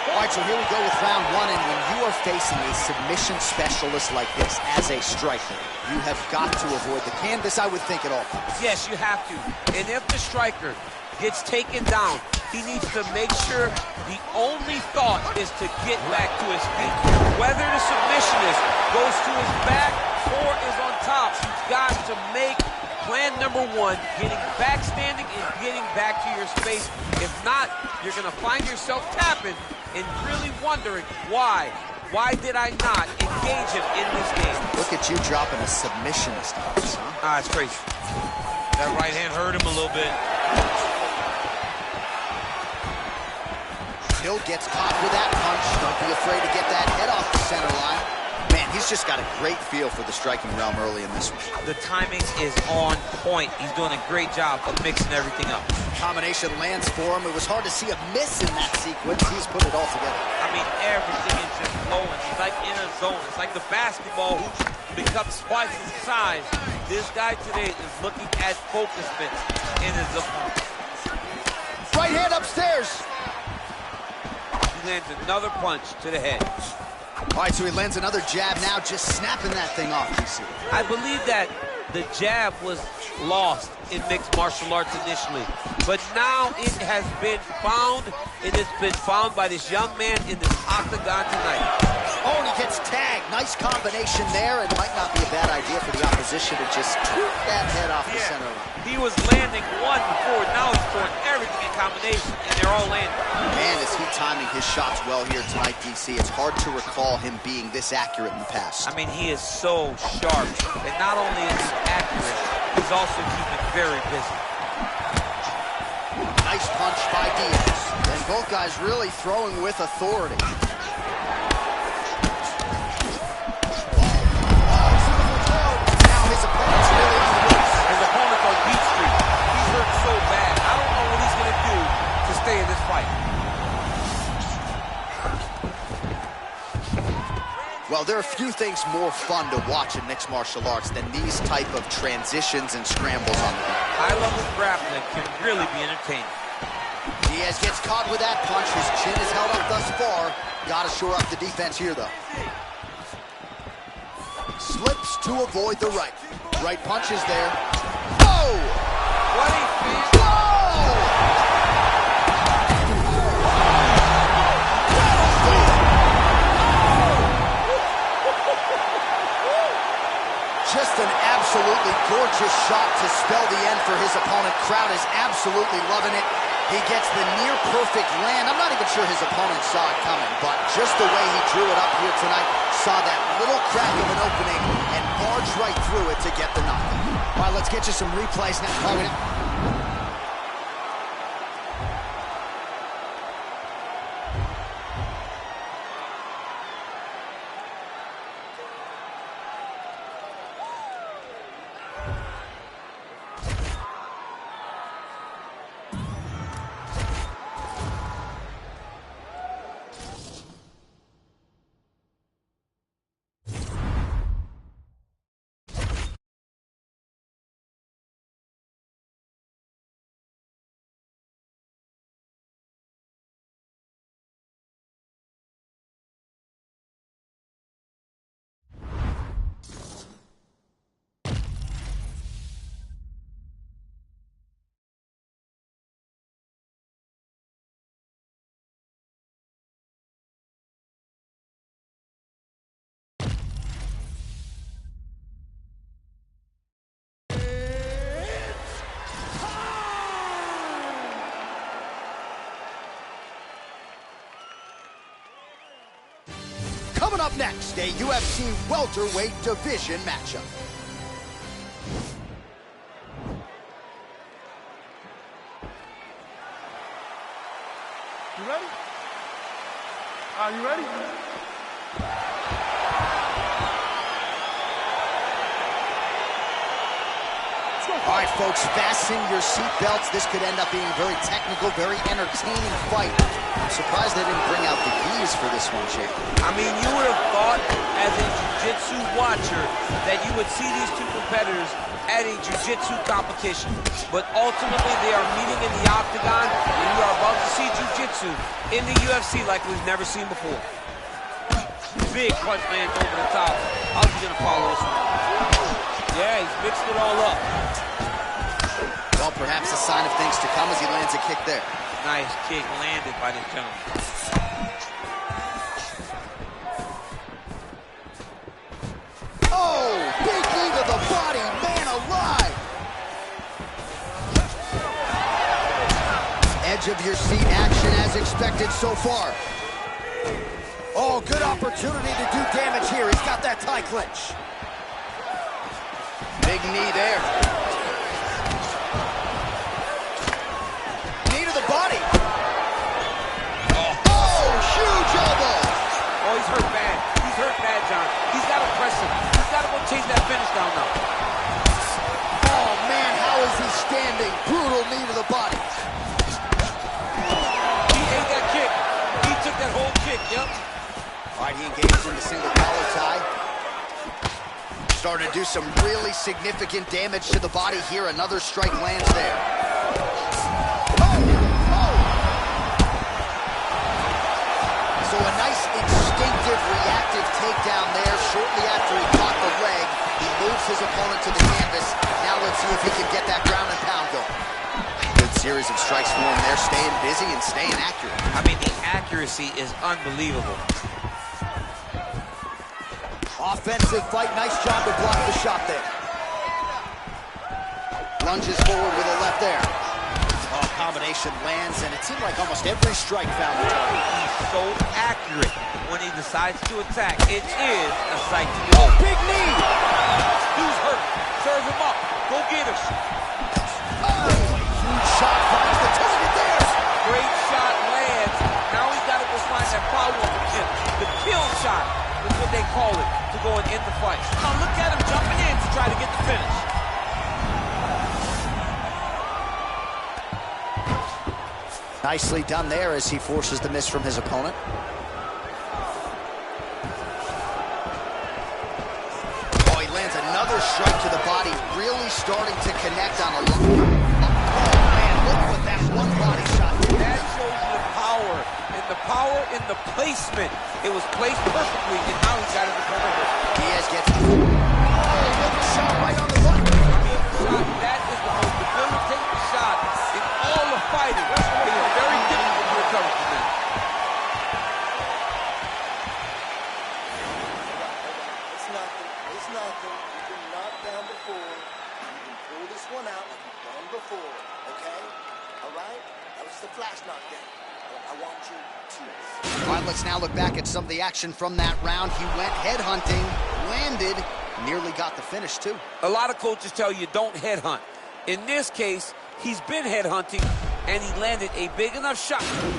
All right, so here we go with round one, and when you are facing a submission specialist like this as a striker, you have got to avoid the canvas, I would think, at all times. Yes, you have to. And if the striker gets taken down, he needs to make sure the only thought is to get back to his feet. Whether the submissionist goes to his back or is on top, he's got to make plan number one, getting back standing and getting back to your space. If not, you're going to find yourself tapping and really wondering why. Why did I not engage him in this game? Look at you dropping a submissionist on us, huh? Ah, it's crazy. That right hand hurt him a little bit. Till gets caught with that punch. Don't be afraid to get that head off the center line. Man, he's just got a great feel for the striking realm early in this one. The timing is on point. He's doing a great job of mixing everything up. Combination lands for him. It was hard to see a miss in that sequence. He's put it all together. I mean, everything is just flowing. He's like in a zone. It's like the basketball hoop becomes twice his size. This guy today is looking at focusment in his opponent. Right hand upstairs. He lands another punch to the head. All right, so he lands another jab now, just snapping that thing off, DC. I believe that the jab was lost in mixed martial arts initially, but now it has been found. It has been found by this young man in this octagon tonight. Oh, and he gets tagged. Nice combination there. It might not be a bad idea for the opposition to just tweak that head off the center line. He was landing one before. Now he's throwing everything in combination. combination, and they're all landing. Man, is he timing his shots well here tonight, DC. It's hard to recall him being this accurate in the past. I mean, he is so sharp that not only is he accurate, he's also keeping very busy. Nice punch by Diaz. And both guys really throwing with authority. Now his opponent's really on the ropes. His opponent's on beat street. He's hurt so bad. I don't know what he's going to do to stay in this fight. Well, there are few things more fun to watch in mixed martial arts than these type of transitions and scrambles on the ground. High-level grappling can really be entertaining. Diaz gets caught with that punch. His chin is held up thus far. Got to shore up the defense here, though. Slips to avoid the right. Right punch is there. Oh! What a fan. Just an absolutely gorgeous shot to spell the end for his opponent. Crowd is absolutely loving it. He gets the near-perfect land. I'm not even sure his opponent saw it coming, but just the way he drew it up here tonight, saw that little crack of an opening and barged right through it to get the knockout. All right, let's get you some replays now. Coming up next, a UFC welterweight division matchup. You ready? Are you ready? All right, folks, fasten your seatbelts. This could end up being a very technical, very entertaining fight. I'm surprised they didn't bring out the geese for this one, Jake. I mean, you would have thought as a jiu-jitsu watcher that you would see these two competitors at a jiu-jitsu competition. But ultimately, they are meeting in the octagon, and you are about to see jiu-jitsu in the UFC like we've never seen before. Big punch lands over the top. How's he gonna follow this one? Yeah, he's mixed it all up. Well, perhaps a sign of things to come as he lands a kick there. Nice kick landed by this gentleman. Oh, big knee to the body, man alive. Edge of your seat action as expected so far. Oh, good opportunity to do damage here. He's got that tie clinch. Big knee there. Knee to the body. Oh, huge elbow. Oh, he's hurt bad. He's hurt bad, John. He's got to press him. He's got to go chase that finish down now. Oh, man, how is he standing? Brutal knee to the body. He ate that kick. He took that whole kick, yep. All right, he engages in the single collar tie. Starting to do some really significant damage to the body here. Another strike lands there. So a nice instinctive, reactive takedown there. Shortly after he caught the leg, he moves his opponent to the canvas. Now let's see if he can get that ground and pound going. Good series of strikes for him there, staying busy and staying accurate. I mean, the accuracy is unbelievable. Offensive fight, nice job to block the shot there. Lunges forward with a left there. Oh, combination lands, and it seemed like almost every strike found the target. He's so accurate when he decides to attack. It is a sight to behold. Oh, big knee! Who's hurt? Serve him up. Go get him. Oh, huge shot finds the target there. Great shot lands. Now he's got to go find that follow-up attempt. The kill shot is what they call it, to go and end the fight. Now look at him jumping in to try to get the finish. Nicely done there as he forces the miss from his opponent. Oh, he lands another strike to the body, really starting to connect on a look. Oh, man, look what that one body shot did. That shows you the power in the placement. It was placed perfectly, and now he's got it in the perimeter. Diaz gets oh, look, shot right on the button. That is the most debilitating shot in all of fighting. It is very difficult to recover from that. It's nothing. It's nothing. You've been knocked down before. You can pull this one out like you've done before. Okay? All right? That was the flash knockdown. I want you to. All right, let's now look back at some of the action from that round. He went headhunting, landed, nearly got the finish, too. A lot of coaches tell you don't headhunt. In this case, he's been headhunting, and he landed a big enough shot. Okay,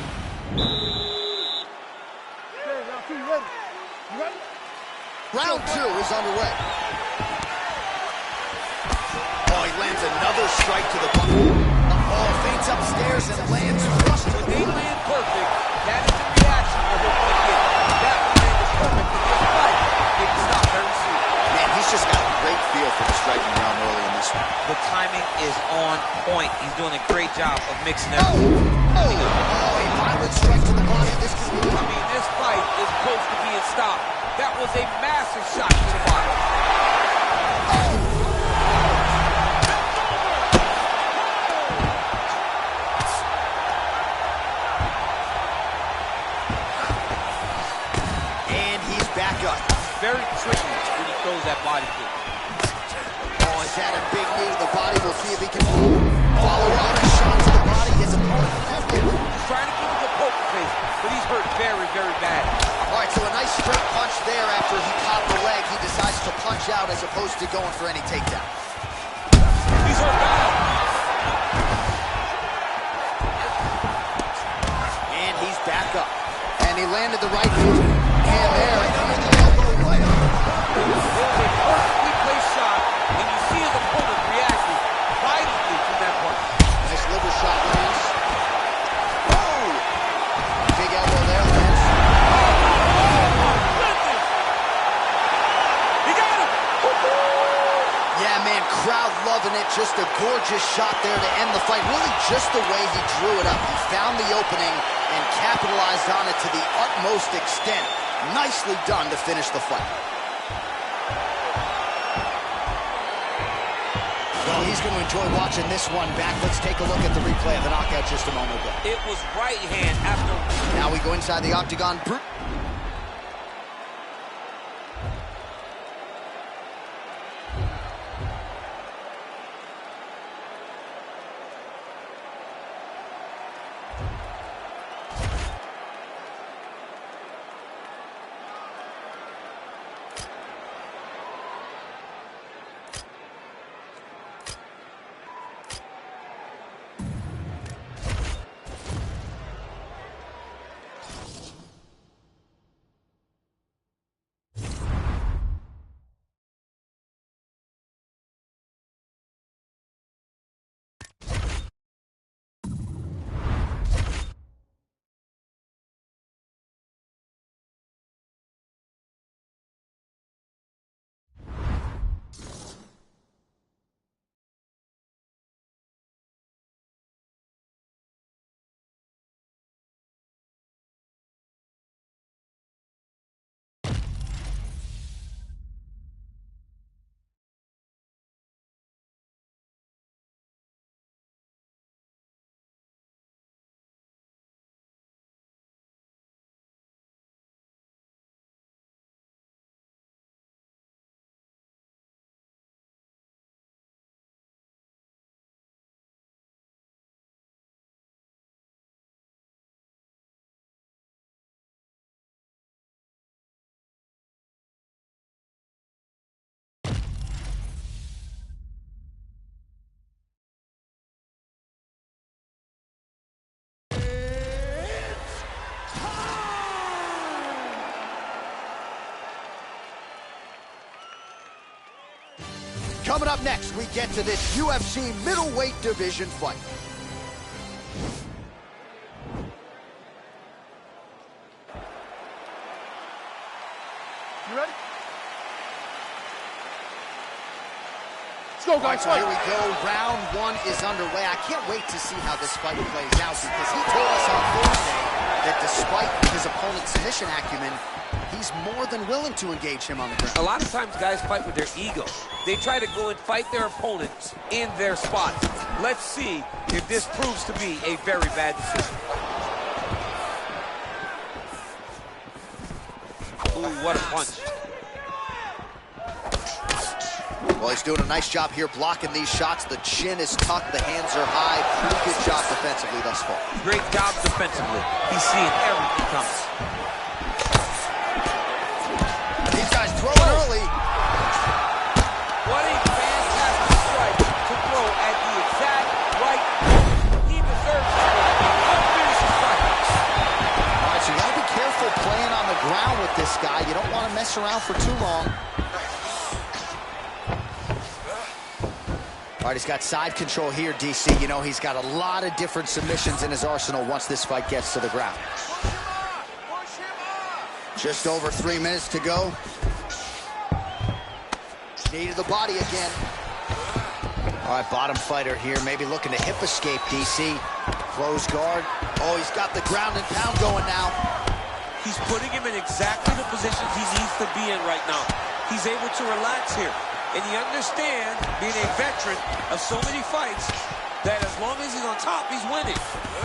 round two, you ready? You ready? Round two is underway. Oh, he lands another strike to the button. Oh, feints upstairs and lands flush to the They land perfect. That is the reaction of what they get. That one landed perfect in this fight. They can stop very soon. Man, he's just got a great feel for the striking round early in this one. The timing is on point. He's doing a great job of mixing Oh, everything. a violent strike to the body. This could be... I mean, this fight is close to being stopped. That was a massive shot to the body. And he's back up. Very tricky when he throws that body kick. Oh, he's had a big knee to the body. We'll see if he can follow up a shot to the body. His opponent He's trying to give him a poker face, but he's hurt very, very bad. All right, so a nice straight punch there after he caught the leg. He decides to punch out as opposed to going for any takedown. He's hurt bad. And he's back up. And he landed the right hand there. Right under the elbow. Right on. It was a perfectly placed shot, and you see his opponent reacting violently to that punch. Nice liver shot lands. Oh! Big elbow there lands. He got him! Yeah, man, crowd loving it. Just a gorgeous shot there to end the fight. Really just the way he drew it up. He found the opening and capitalized on it to the utmost extent. Nicely done to finish the fight. Well, he's going to enjoy watching this one back. Let's take a look at the replay of the knockout just a moment ago. It was right hand after... Now we go inside the octagon. Coming up next, we get to this UFC middleweight division fight. You ready? Let's go, guys. So here we go. Round one is underway. I can't wait to see how this fight plays out because he told us on Thursday that despite his opponent's submission acumen, he's more than willing to engage him on the ground. A lot of times guys fight with their ego. They try to go and fight their opponents in their spots. Let's see if this proves to be a very bad decision. Ooh, what a punch. Well, he's doing a nice job here blocking these shots. The chin is tucked, the hands are high. Pretty good job defensively thus far. Great job defensively. He's seeing everything coming. These guys throwing early. What a fantastic strike to throw at the exact right moment. He deserves it. Unfinished strike. All right, so you gotta be careful playing on the ground with this guy. You don't want to mess around for too long. All right, he's got side control here, DC. You know, he's got a lot of different submissions in his arsenal once this fight gets to the ground. Just over 3 minutes to go. Knee to the body again. All right, bottom fighter here, maybe looking to hip escape, DC. Close guard. Oh, he's got the ground and pound going now. He's putting him in exactly the positions he needs to be in right now. He's able to relax here. And he understands, being a veteran of so many fights, that as long as he's on top, he's winning.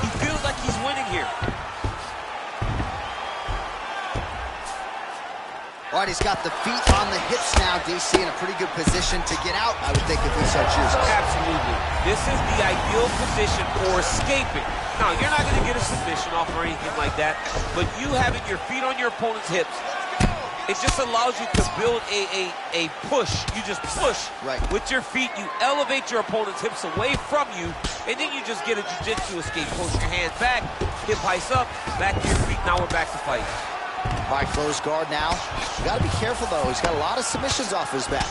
He feels like he's winning here. All right, he's got the feet on the hips now, DC, in a pretty good position to get out, I would think, if he so chooses. Absolutely. This is the ideal position for escaping. Now, you're not going to get a submission off or anything like that, but you having your feet on your opponent's hips, it just allows you to build a push. You just push with your feet. You elevate your opponent's hips away from you, and then you just get a jiu-jitsu escape. Push your hands back, hip heights up, back to your feet. Now we're back to fight. All right, close guard now. You got to be careful, though. He's got a lot of submissions off his back.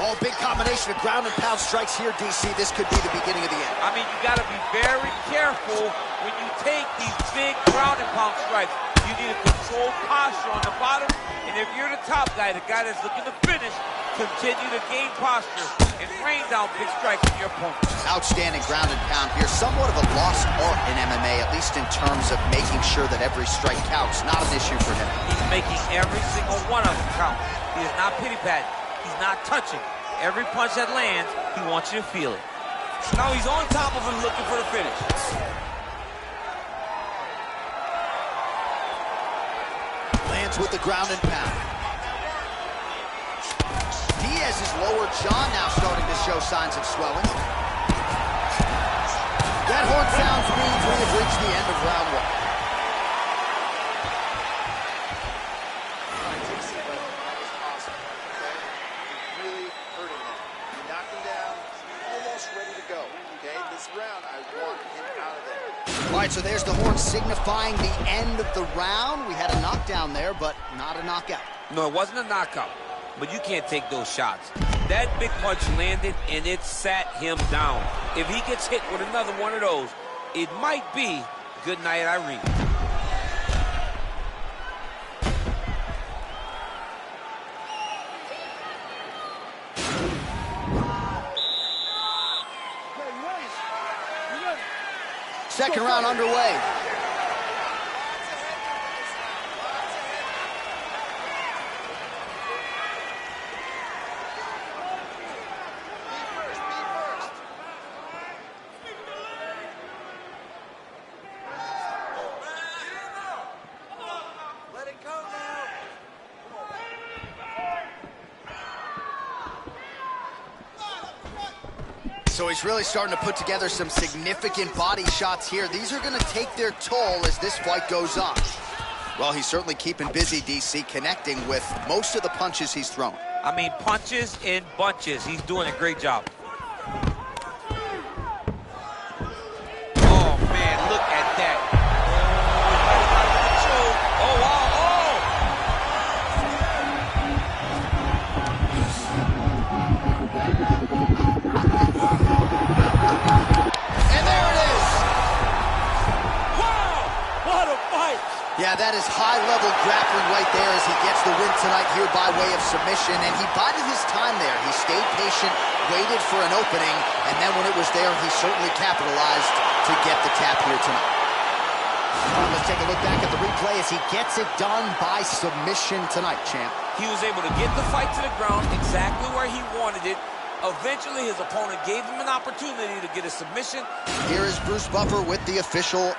Oh, big combination of ground and pound strikes here, DC. This could be the beginning of the end. I mean, you got to be very careful when you take these big ground and pound strikes. You need a controlled posture on the bottom. And if you're the top guy, the guy that's looking to finish, continue to gain posture and rain down big strikes on your opponent. Outstanding ground and pound here. Somewhat of a lost art in MMA, at least in terms of making sure that every strike counts. Not an issue for him. He's making every single one of them count. He is not pity-patting. He's not touching. Every punch that lands, he wants you to feel it. Now he's on top of him looking for the finish. Lands with the ground and pound. Diaz's lower jaw now starting to show signs of swelling. That horn sounds means we have reached the end of round one. All right, so there's the horn signifying the end of the round. We had a knockdown there, but not a knockout. No, it wasn't a knockout, but you can't take those shots. That big punch landed, and it sat him down. If he gets hit with another one of those, it might be good night, Irene. Second round underway. Let it go now. So he's really starting to put together some significant body shots here. These are going to take their toll as this fight goes on. Well, he's certainly keeping busy, DC, connecting with most of the punches he's thrown. I mean, punches in bunches. He's doing a great job. Oh, man, look at that. Oh, wow, oh! Yeah, that is high-level grappling right there as he gets the win tonight here by way of submission. And he bided his time there. He stayed patient, waited for an opening, and then when it was there, he certainly capitalized to get the tap here tonight. Let's take a look back at the replay as he gets it done by submission tonight, champ. He was able to get the fight to the ground exactly where he wanted it. Eventually, his opponent gave him an opportunity to get a submission. Here is Bruce Buffer with the official.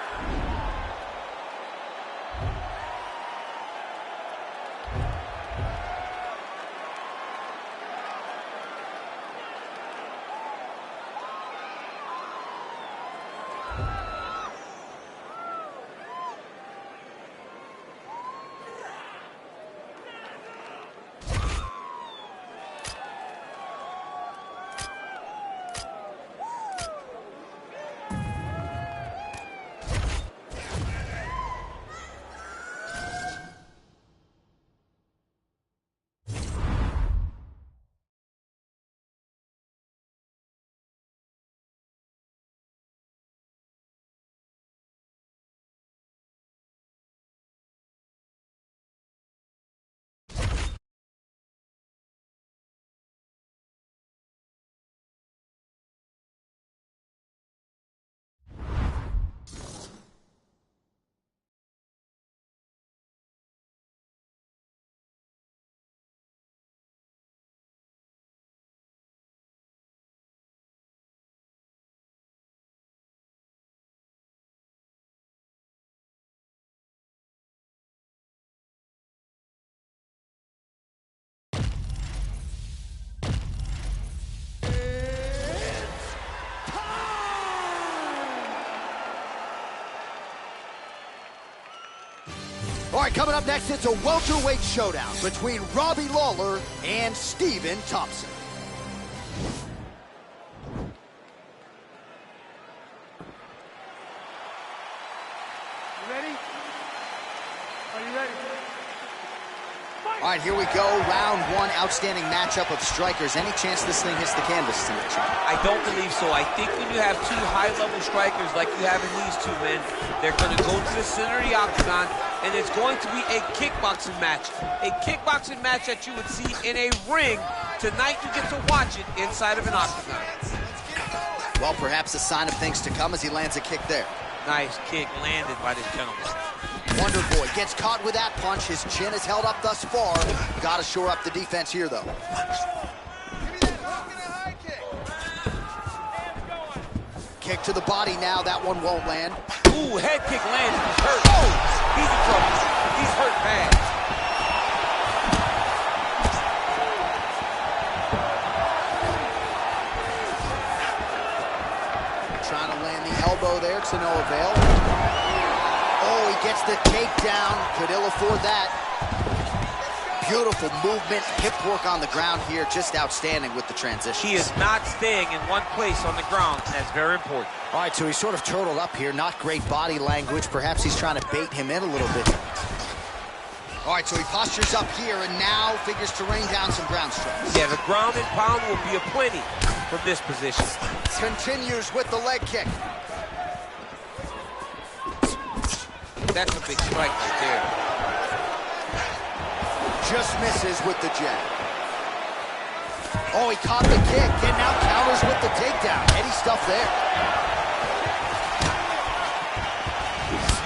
All right, coming up next, it's a welterweight showdown between Robbie Lawler and Stephen Thompson. You ready? Are you ready? All right, here we go. Round one, outstanding matchup of strikers. Any chance this thing hits the canvas tonight, John? I don't believe so. I think when you have two high-level strikers like you have in these two men, they're going to go to the center of the octagon, and it's going to be a kickboxing match. A kickboxing match that you would see in a ring. Tonight, you get to watch it inside of an octagon. Well, perhaps a sign of things to come as he lands a kick there. Nice kick landed by this gentleman. Wonder Boy gets caught with that punch. His chin is held up thus far. Got to shore up the defense here, though. Kick to the body now. That one won't land. Ooh, head kick landed. He's hurt. Oh, he's in trouble. He's hurt bad. Trying to land the elbow there to no avail. Oh, he gets the takedown. Could ill afford that. Beautiful movement, hip work on the ground here. Just outstanding with the transition. He is not staying in one place on the ground, and that's very important. All right, so he's sort of turtled up here. Not great body language. Perhaps he's trying to bait him in a little bit. All right, so he postures up here and now figures to rain down some ground strikes. Yeah, the ground and pound will be aplenty from this position. Continues with the leg kick. That's a big strike right there. Just misses with the jab. Oh, he caught the kick and now counters with the takedown. Heady stuff there.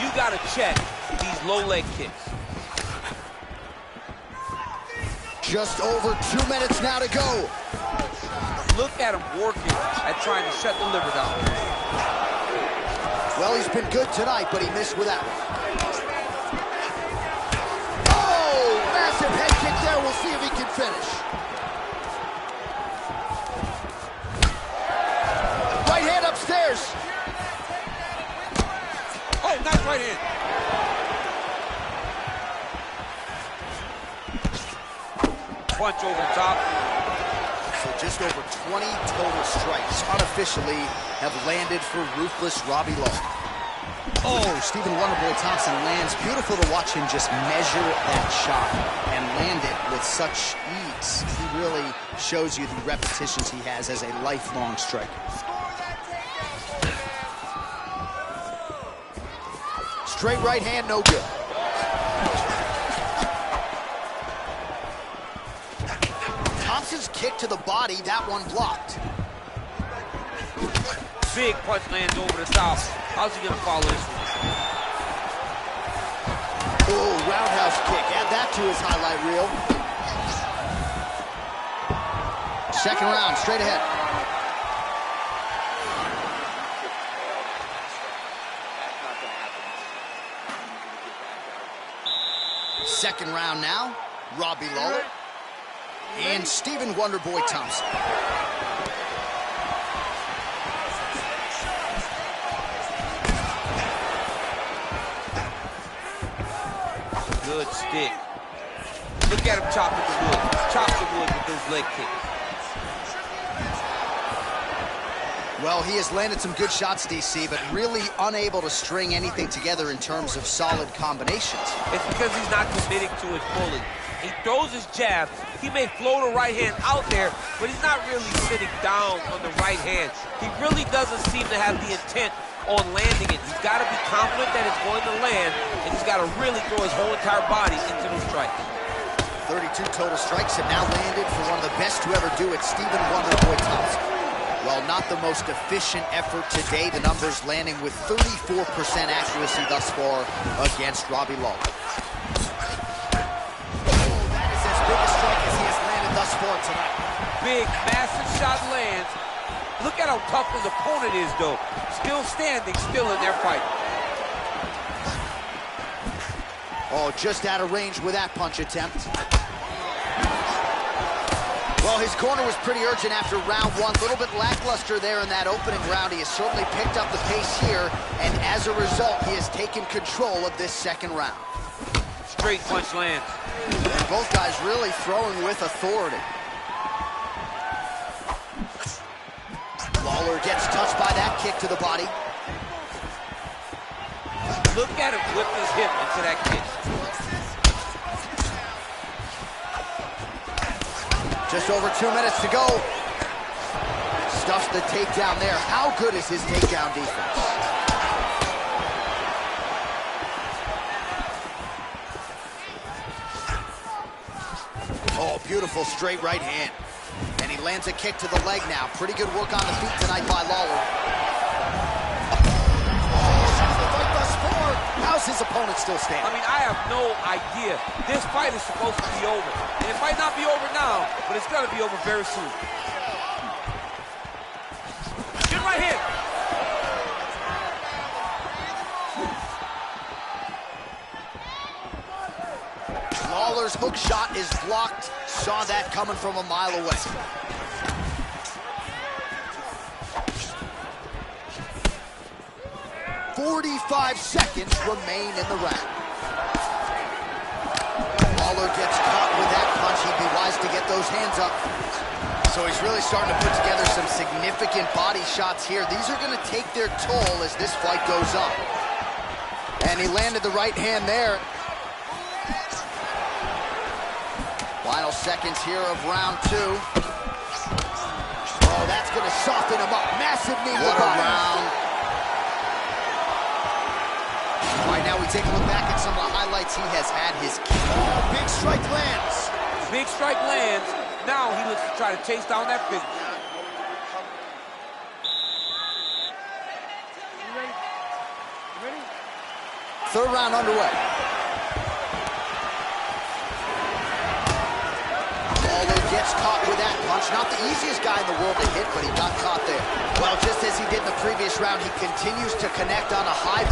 You got to check these low leg kicks. Just over 2 minutes now to go. Look at him working at trying to shut the liver down. Well, he's been good tonight, but he missed with that one. Oh, massive head kick there. We'll see if he can finish. Right hand upstairs. Oh, nice right hand. Punch over the top. So just over 20 total strikes unofficially have landed for ruthless Robbie Lawler. Oh, Stephen Wonderboy Thompson lands. Beautiful to watch him just measure that shot and land it with such ease. He really shows you the repetitions he has as a lifelong striker. Straight right hand, no good. Thompson's kick to the body, that one blocked. Big punch lands over the top. How's he gonna follow this one? Oh, roundhouse kick. Add that to his highlight reel. Second round, straight ahead. Second round now. Robbie Lawler and Stephen Wonderboy Thompson. Good stick. Look at him chopping the wood. Chop the wood with those leg kicks. Well, he has landed some good shots, DC, but really unable to string anything together in terms of solid combinations. It's because he's not committing to it fully. He throws his jab. He may float a right hand out there, but he's not really sitting down on the right hand. He really doesn't seem to have the intent on landing it. He's got to be confident that it's going to land, and he's got to really throw his whole entire body into those strikes. 32 total strikes have now landed for one of the best to ever do it, Stephen Wonderboy Thompson. Well, not the most efficient effort today. The numbers landing with 34% accuracy thus far against Robbie Lawler. Oh, that is as big a strike as he has landed thus far tonight. Big, massive shot lands. Look at how tough his opponent is, though. Still standing, still in their fight. Oh, just out of range with that punch attempt. Well, his corner was pretty urgent after round one. A little bit lackluster there in that opening round. He has certainly picked up the pace here, and as a result, he has taken control of this second round. Straight punch lands. And both guys really throwing with authority. Lawler gets touched by that kick to the body. Look at him whip his hip into that kick. Just over 2 minutes to go. Stuffs the takedown there. How good is his takedown defense? Oh, beautiful straight right hand. And he lands a kick to the leg now. Pretty good work on the feet tonight by Lawler. How's his opponent still standing? I mean, I have no idea. This fight is supposed to be over. And it might not be over now, but it's going to be over very soon. Good right hand. Lawler's hook shot is blocked. Saw that coming from a mile away. "45 seconds remain in the round." Lawler gets caught with that punch. He'd be wise to get those hands up. So he's really starting to put together some significant body shots here. These are going to take their toll as this fight goes on. And he landed the right hand there. Final seconds here of round two. Oh, that's going to soften him up. Massive knee. What a round. All right, now we take a look back at some of the highlights he has had. His big strike lands. Big strike lands. Now he looks to try to chase down that finish. You ready? You ready? Third round underway. Lawler gets caught with that punch. Not the easiest guy in the world to hit, but he got caught there. Well, just as he did in the previous round, he continues to connect on a high.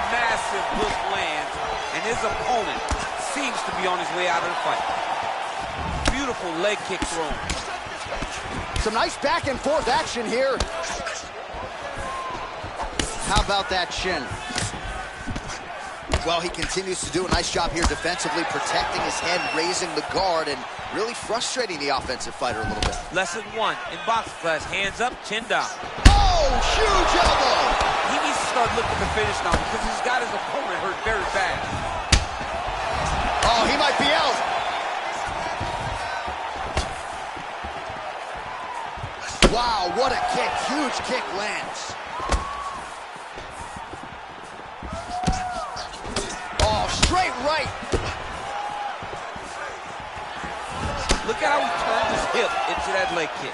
Massive hook lands, and his opponent seems to be on his way out of the fight. Beautiful leg kick thrown. Some nice back and forth action here. How about that shin? Well, he continues to do a nice job here defensively, protecting his head, raising the guard, and really frustrating the offensive fighter a little bit. Lesson one in boxing class: hands up, chin down. Oh, huge elbow! He needs to start looking to finish now because he's got his opponent hurt very bad. Oh, he might be out. Wow, what a kick. Huge kick lands. Look at how he turned his hip into that leg kick.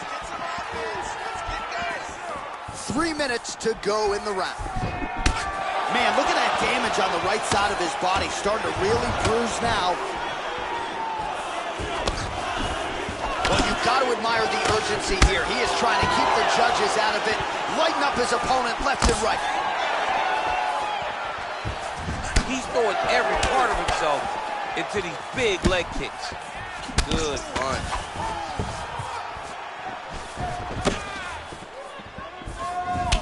3 minutes to go in the round. Man, look at that damage on the right side of his body. Starting to really bruise now. Well, you've got to admire the urgency here. He is trying to keep the judges out of it, lighten up his opponent left and right. He's throwing every part of himself into these big leg kicks. Good punch.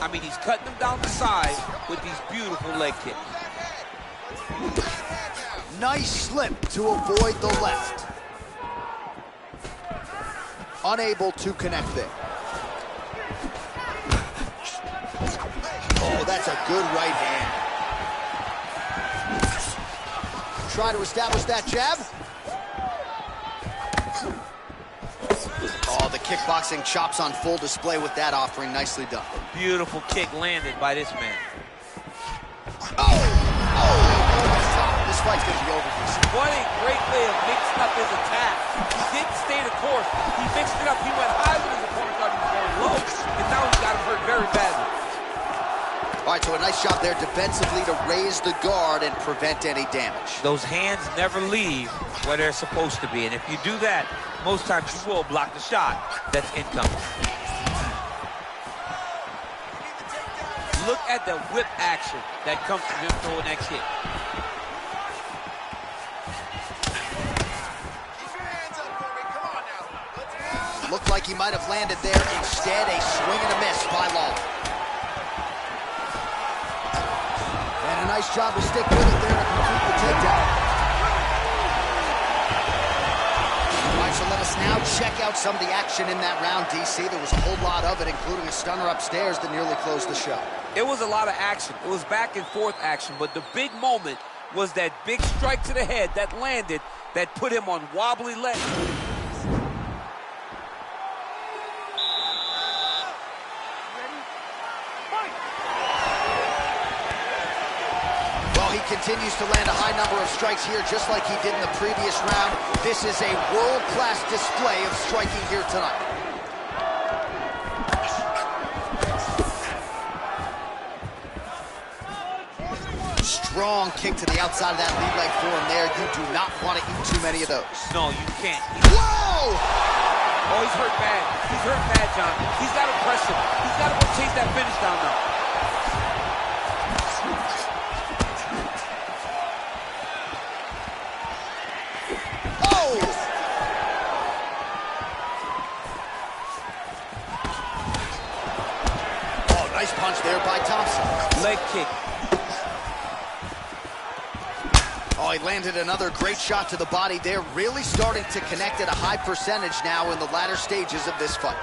I mean, he's cutting them down the side with these beautiful leg kicks. Nice slip to avoid the left. Unable to connect there. Oh, that's a good right hand. Try to establish that jab. Oh, the kickboxing chops on full display with that offering. Nicely done. Beautiful kick landed by this man. This fight's gonna be over. What a great way of mixing up his attack. He didn't stay the course. He mixed it up. He went high when his opponent thought he was going low, and now he's got him hurt very badly. All right, so a nice job there defensively to raise the guard and prevent any damage. Those hands never leave where they're supposed to be, and if you do that, most times you will block the shot that's incoming. Look at the whip action that comes from him throwing that kick. Looked like he might have landed there. Instead, a swing and a miss by Lawler. And a nice job to stick with it there to complete the takedown. All right, so let us now check out some of the action in that round, DC. There was a whole lot of it, including a stunner upstairs that nearly closed the show. It was a lot of action. It was back and forth action, but the big moment was that big strike to the head that landed that put him on wobbly legs. Well, he continues to land a high number of strikes here, just like he did in the previous round. This is a world-class display of striking here tonight. Strong kick to the outside of that lead leg for him there. You do not want to eat too many of those. No, you can't. Whoa! Oh, he's hurt bad. He's hurt bad, John. He's got to press him. He's got to go chase that finish down now. Oh! Oh, nice punch there by Thompson. Leg kick. Oh, he landed another great shot to the body there. Really starting to connect at a high percentage now in the latter stages of this fight.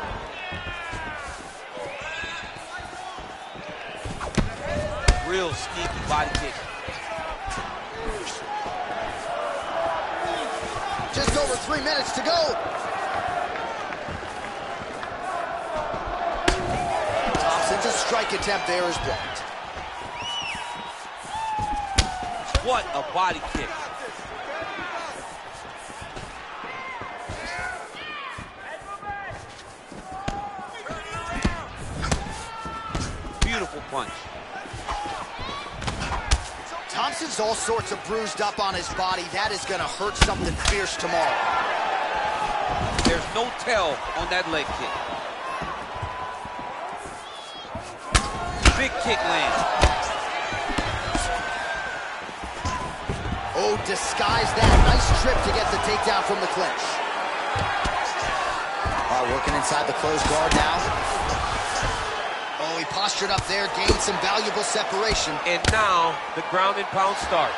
Real sneaky body kick. Just over 3 minutes to go. Thompson's strike attempt there is blocked. What a body kick. Beautiful punch. Thompson's all sorts of bruised up on his body. That is going to hurt something fierce tomorrow. There's no tell on that leg kick. Big kick lands. Oh, disguise that. Nice trip to get the takedown from the clinch. Working inside the closed guard now. Oh, he postured up there, gained some valuable separation. And now the ground and pound starts.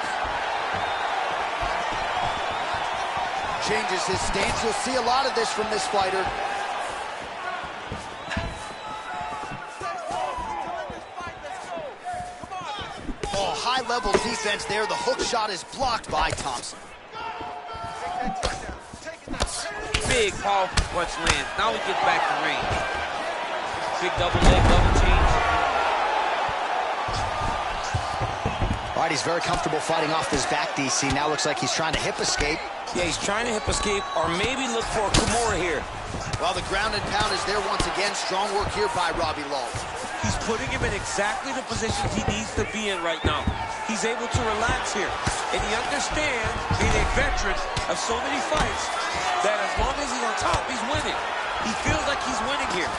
Changes his stance. You'll see a lot of this from this fighter. Oh, high-level defense there. The hook shot is blocked by Thompson. Big, powerful punch lands. Now he gets back to range. Big double leg, double change. All right, he's very comfortable fighting off his back, DC. Now looks like he's trying to hip escape. Yeah, he's trying to hip escape or maybe look for a Kimura here. Well, the ground and pound is there once again. Strong work here by Robbie Lawler. He's putting him in exactly the positions he needs to be in right now. He's able to relax here. And he understands, being a veteran of so many fights, that as long as he's on top, he's winning. He feels like he's winning here.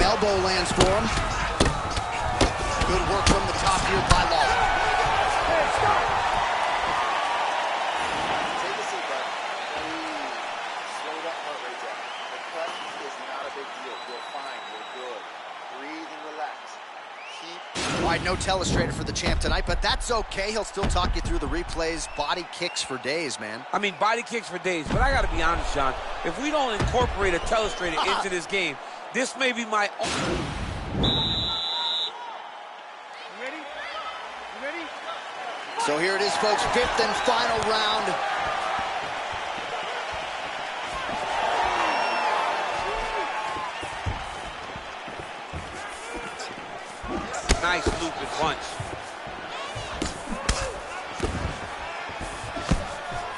Elbow lands for him. Good work from the top here by Lawler. Hey, stop! Take a seat, bud. Slow that heart rate down. The cut is not a big deal. You're fine. You're good. Breathe and relax. All right, no telestrator for the champ tonight, but that's okay. He'll still talk you through the replays. Body kicks for days, man. I mean, body kicks for days, but I got to be honest, John. If we don't incorporate a telestrator into this game, this may be my own. You ready? You ready? So here it is, folks, fifth and final round. Nice loop and punch.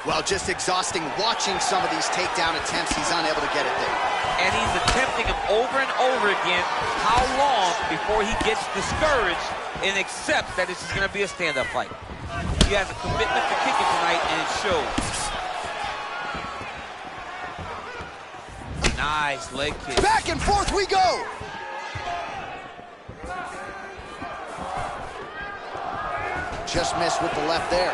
Well, just exhausting watching some of these takedown attempts. He's unable to get it there. And he's attempting them over and over again. How long before he gets discouraged and accepts that this is going to be a stand-up fight? He has a commitment to kicking tonight, and it shows. Nice leg kick. Back and forth we go. Just missed with the left there.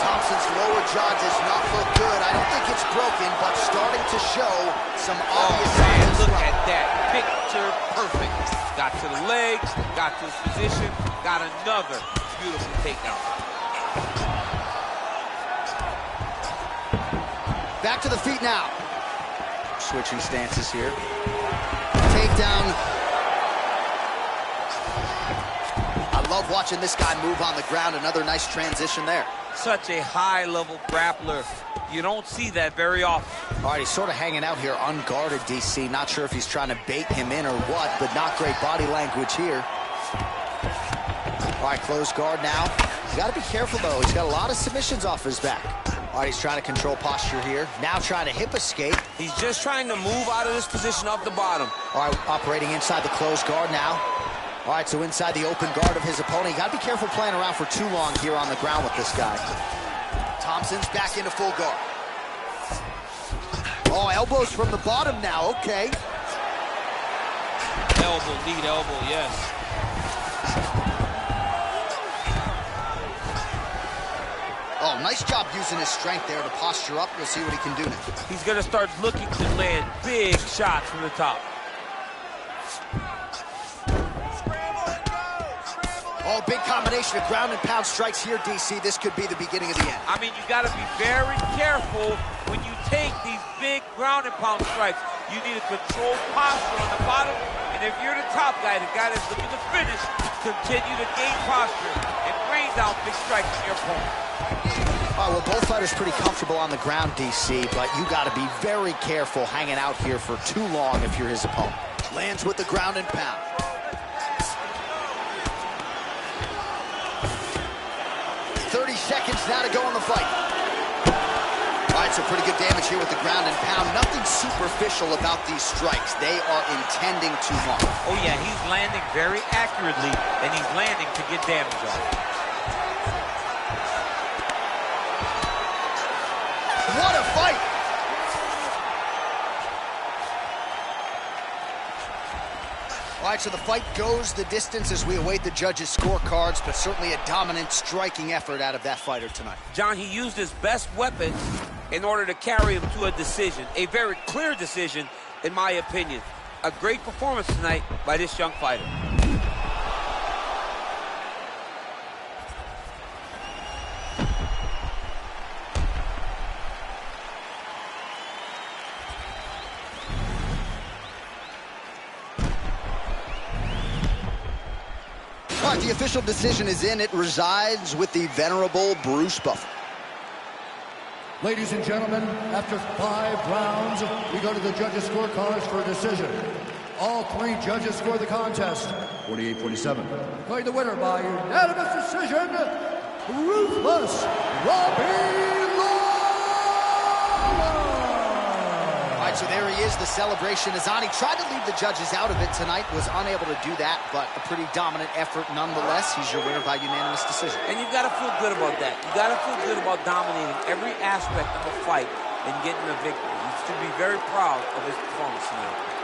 Thompson's lower jaw does not look good. I don't think it's broken, but starting to show some obvious signs. Look at that. Picture perfect. Got to the legs, got to his position, got another beautiful takedown. Back to the feet now. Switching stances here. Takedown. I love watching this guy move on the ground. Another nice transition there. Such a high-level grappler. You don't see that very often. All right, he's sort of hanging out here unguarded, DC. Not sure if he's trying to bait him in or what, but not great body language here. All right, closed guard now. He's got to be careful, though. He's got a lot of submissions off his back. All right, he's trying to control posture here. Now trying to hip escape. He's just trying to move out of this position off the bottom. All right, operating inside the closed guard now. All right, so inside the open guard of his opponent. You got to be careful playing around for too long here on the ground with this guy. Thompson's back into full guard. Oh, elbows from the bottom now, okay. Elbow, lead elbow, yes. Oh, nice job using his strength there to posture up. We'll see what he can do now. He's going to start looking to land big shots from the top. Oh, big combination of ground and pound strikes here, DC. This could be the beginning of the end. I mean, you got to be very careful when you take these big ground and pound strikes. You need a controlled posture on the bottom, and if you're the top guy, the guy that's looking to finish, continue to gain posture and rain down big strikes on your opponent. All right, well, both fighters pretty comfortable on the ground, DC, but you got to be very careful hanging out here for too long if you're his opponent. Lands with the ground and pound. 30 seconds now to go in the fight. All right, so pretty good damage here with the ground and pound. Nothing superficial about these strikes. They are intending to harm. Oh, yeah, he's landing very accurately, and he's landing to get damage on. What a fight! All right, so the fight goes the distance as we await the judges' scorecards, but certainly a dominant striking effort out of that fighter tonight. John, he used his best weapon in order to carry him to a decision, a very clear decision, in my opinion. A great performance tonight by this young fighter. All right, the official decision is in. It resides with the venerable Bruce Buffer. Ladies and gentlemen, after 5 rounds, we go to the judges' scorecards for a decision. All 3 judges score the contest 48-47. Declared the winner by unanimous decision, Ruthless Robbie Lawler. All right, so there he is, the celebration. Azani tried to leave the judges out of it tonight, was unable to do that, but a pretty dominant effort nonetheless. He's your winner by unanimous decision. And you've got to feel good about that. You got to feel good about dominating every aspect of a fight and getting a victory. You should be very proud of his performance tonight.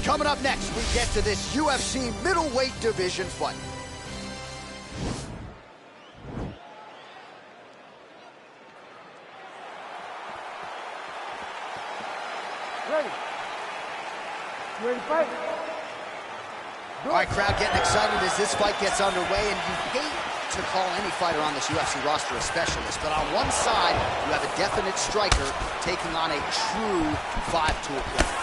Coming up next, we get to this UFC middleweight division fight. Ready? You ready to fight? All right, crowd getting excited as this fight gets underway, and you hate to call any fighter on this UFC roster a specialist, but on one side, you have a definite striker taking on a true five-tool player.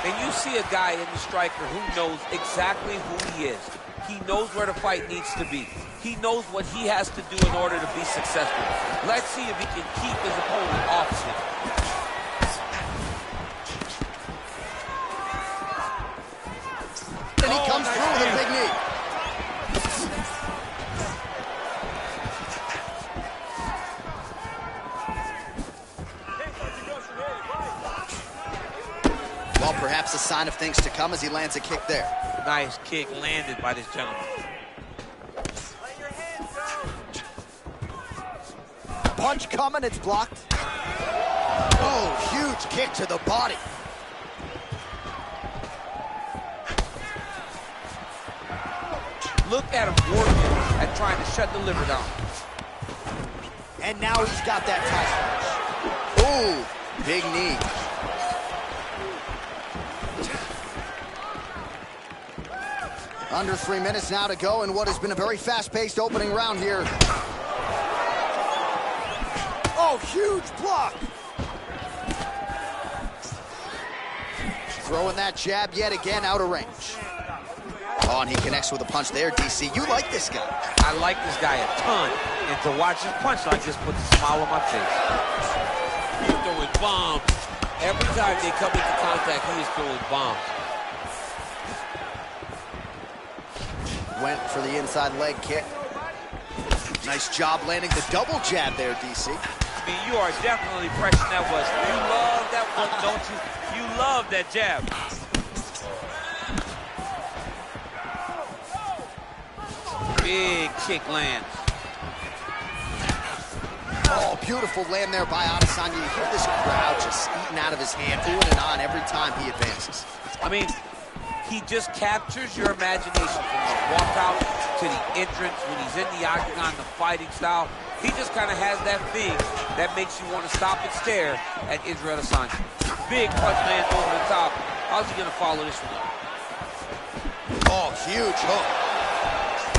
And you see a guy in the striker who knows exactly who he is. He knows where the fight needs to be. He knows what he has to do in order to be successful. Let's see if he can keep his opponent off him. And he comes through with a big knee. Well, perhaps a sign of things to come as he lands a kick there. Nice kick landed by this gentleman. Punch coming, it's blocked. Oh, huge kick to the body. Look at him working at trying to shut the liver down. And now he's got that tight punch. Ooh, big knee. Under 3 minutes now to go in what has been a very fast-paced opening round here. Oh, huge block. Throwing that jab yet again out of range. Oh, and he connects with a punch there, DC. You like this guy. I like this guy a ton. And to watch him punch like this puts a smile on my face. He's throwing bombs. Every time they come into contact, he is throwing bombs. Went for the inside leg kick. Nice job landing the double jab there, DC. I mean, you are definitely pressing that one. You love that one, don't you? You love that jab. Big kick lands. Oh, beautiful land there by Adesanya. You hear this crowd just eating out of his hand, oohing and on every time he advances. I mean, he just captures your imagination from the walkout to the entrance when he's in the octagon, the fighting style. He just kind of has that thing that makes you want to stop and stare at Israel Adesanya. Big punch lands over the top. How's he going to follow this one up? Oh, huge hook.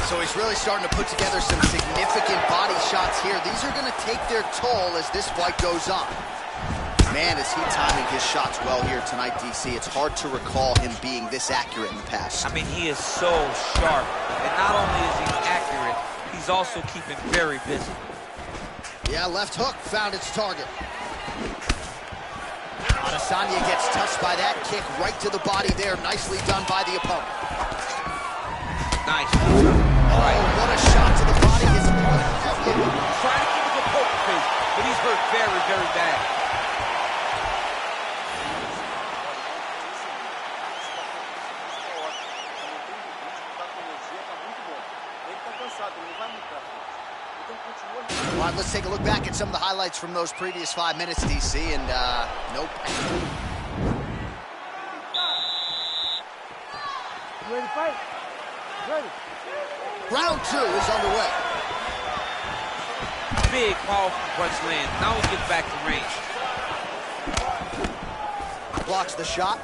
So he's really starting to put together some significant body shots here. These are going to take their toll as this fight goes on. Man, is he timing his shots well here tonight, DC. It's hard to recall him being this accurate in the past. I mean, he is so sharp. And not only is he accurate, he's also keeping very busy. Yeah, left hook found its target. Adesanya gets touched by that kick right to the body there. Nicely done by the opponent. Nice. Oh, what a shot to the body. His opponent trying to give us a poker face, but he's hurt very, very bad. All right, let's take a look back at some of the highlights from those previous 5 minutes, DC, and nope. You ready to fight? Ready. Round 2 is underway. Big, powerful punch land. Now he gets back to range. Blocks the shot.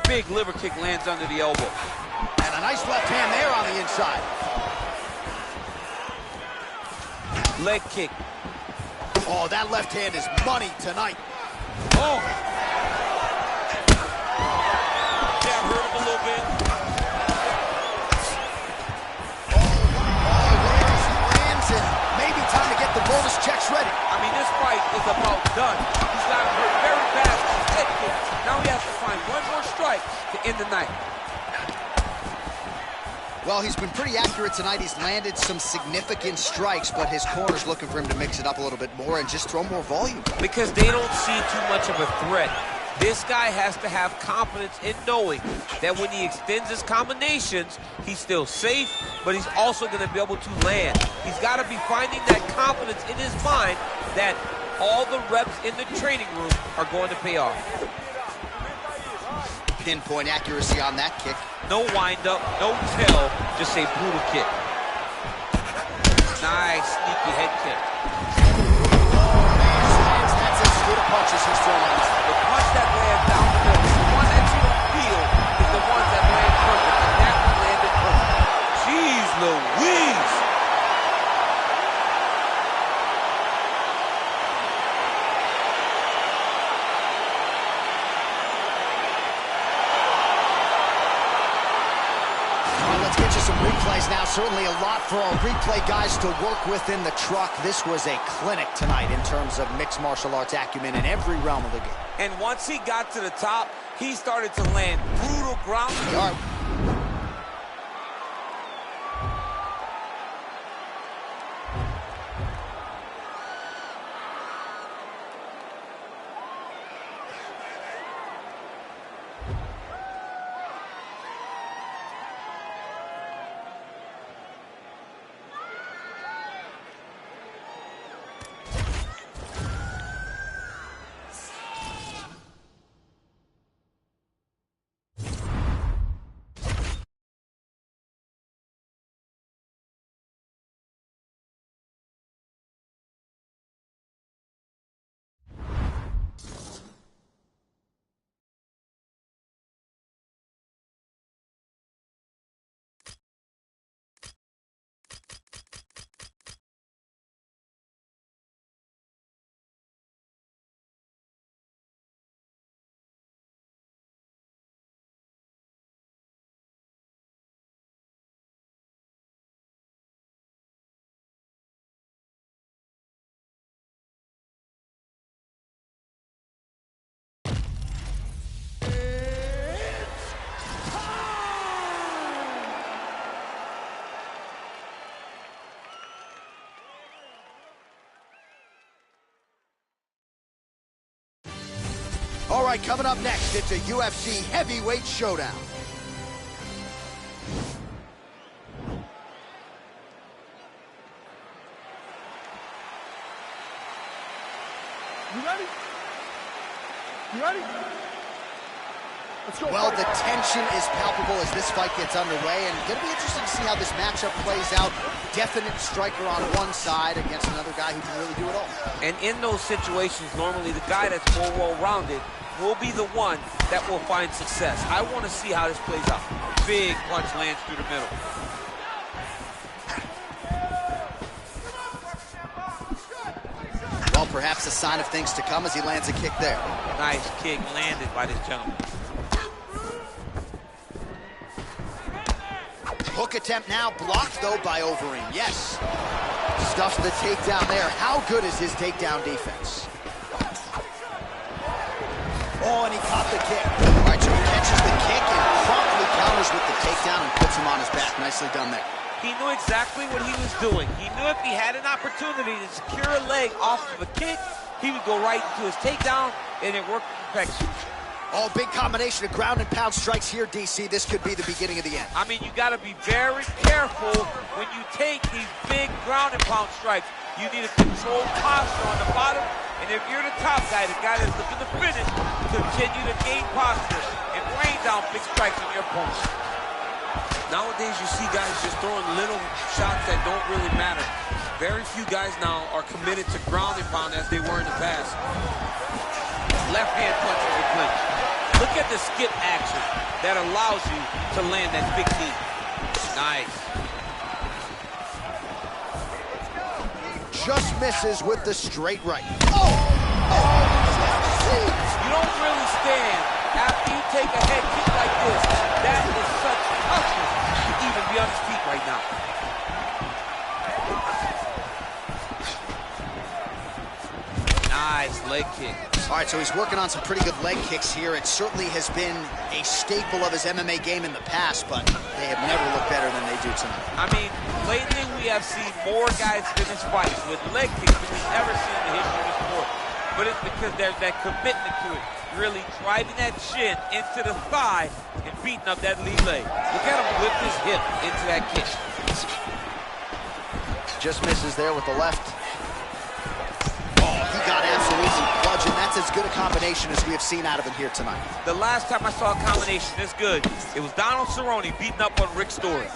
Big liver kick lands under the elbow. And a nice left hand there on the inside. Leg kick. Oh, that left hand is money tonight. Oh! Jab hurt him a little bit. Lands and maybe time to get the bonus checks ready. I mean, this fight is about done. He's got hurt very fast. Head kick. Now he has to find one more strike to end the night. Well, he's been pretty accurate tonight. He's landed some significant strikes, but his corner's looking for him to mix it up a little bit more and just throw more volume. Because they don't see too much of a threat. This guy has to have confidence in knowing that when he extends his combinations, he's still safe, but he's also going to be able to land. He's got to be finding that confidence in his mind that all the reps in the training room are going to pay off. Pinpoint accuracy on that kick. No wind-up, no tail, just a brutal kick. Nice, sneaky head kick. That's as good a punch as he's thrown on. The punch that lands down the middle, the one that you don't feel, is the ones that land perfect, and that one landed perfect. Jeez Louise! Let's get you some replays now. Certainly a lot for our replay guys to work with in the truck. This was a clinic tonight in terms of mixed martial arts acumen in every realm of the game. And once he got to the top, he started to land brutal ground. All right, coming up next, it's a UFC heavyweight showdown. You ready? You ready? Let's go. Well, the tension is palpable as this fight gets underway, and going to be interesting to see how this matchup plays out. Definite striker on one side against another guy who can really do it all. And in those situations, normally the guy that's more well-rounded will be the one that will find success. I want to see how this plays out. Big punch lands through the middle. Well, perhaps a sign of things to come as he lands a kick there. Nice kick landed by this gentleman. Hook attempt now, blocked though by Overeem. Yes. Stuffs the takedown there. How good is his takedown defense? Oh, and he caught the kick. All right, so he catches the kick and promptly counters with the takedown and puts him on his back. Nicely done there. He knew exactly what he was doing. He knew if he had an opportunity to secure a leg off of a kick, he would go right into his takedown, and it worked to perfection. Oh, big combination of ground and pound strikes here, DC. This could be the beginning of the end. I mean, you got to be very careful when you take these big ground and pound strikes. You need a controlled posture on the bottom, and if you're the top guy, the guy that's looking to finish, continue to gain posture and rain down big strikes on your opponent. Nowadays, you see guys just throwing little shots that don't really matter. Very few guys now are committed to ground and pound as they were in the past. Left hand punches the clinch. Look at the skip action that allows you to land that big knee. Nice. Just misses with the straight right. Oh! You don't really stand after you take a head kick like this. That is such toughness to even be on his feet right now. Nice leg kick. All right, so he's working on some pretty good leg kicks here. It certainly has been a staple of his MMA game in the past, but they have never looked better than they do tonight. I mean, lately we have seen more guys finish fights with leg kicks than we've ever seen in the history of the sport. But it's because there's that commitment to it. Really driving that shin into the thigh and beating up that lead leg. Look at him whip his hip into that kick. Just misses there with the left. Oh, he got That's as good a combination as we have seen out of him here tonight. The last time I saw a combination this good, it was Donald Cerrone beating up on Rick Story.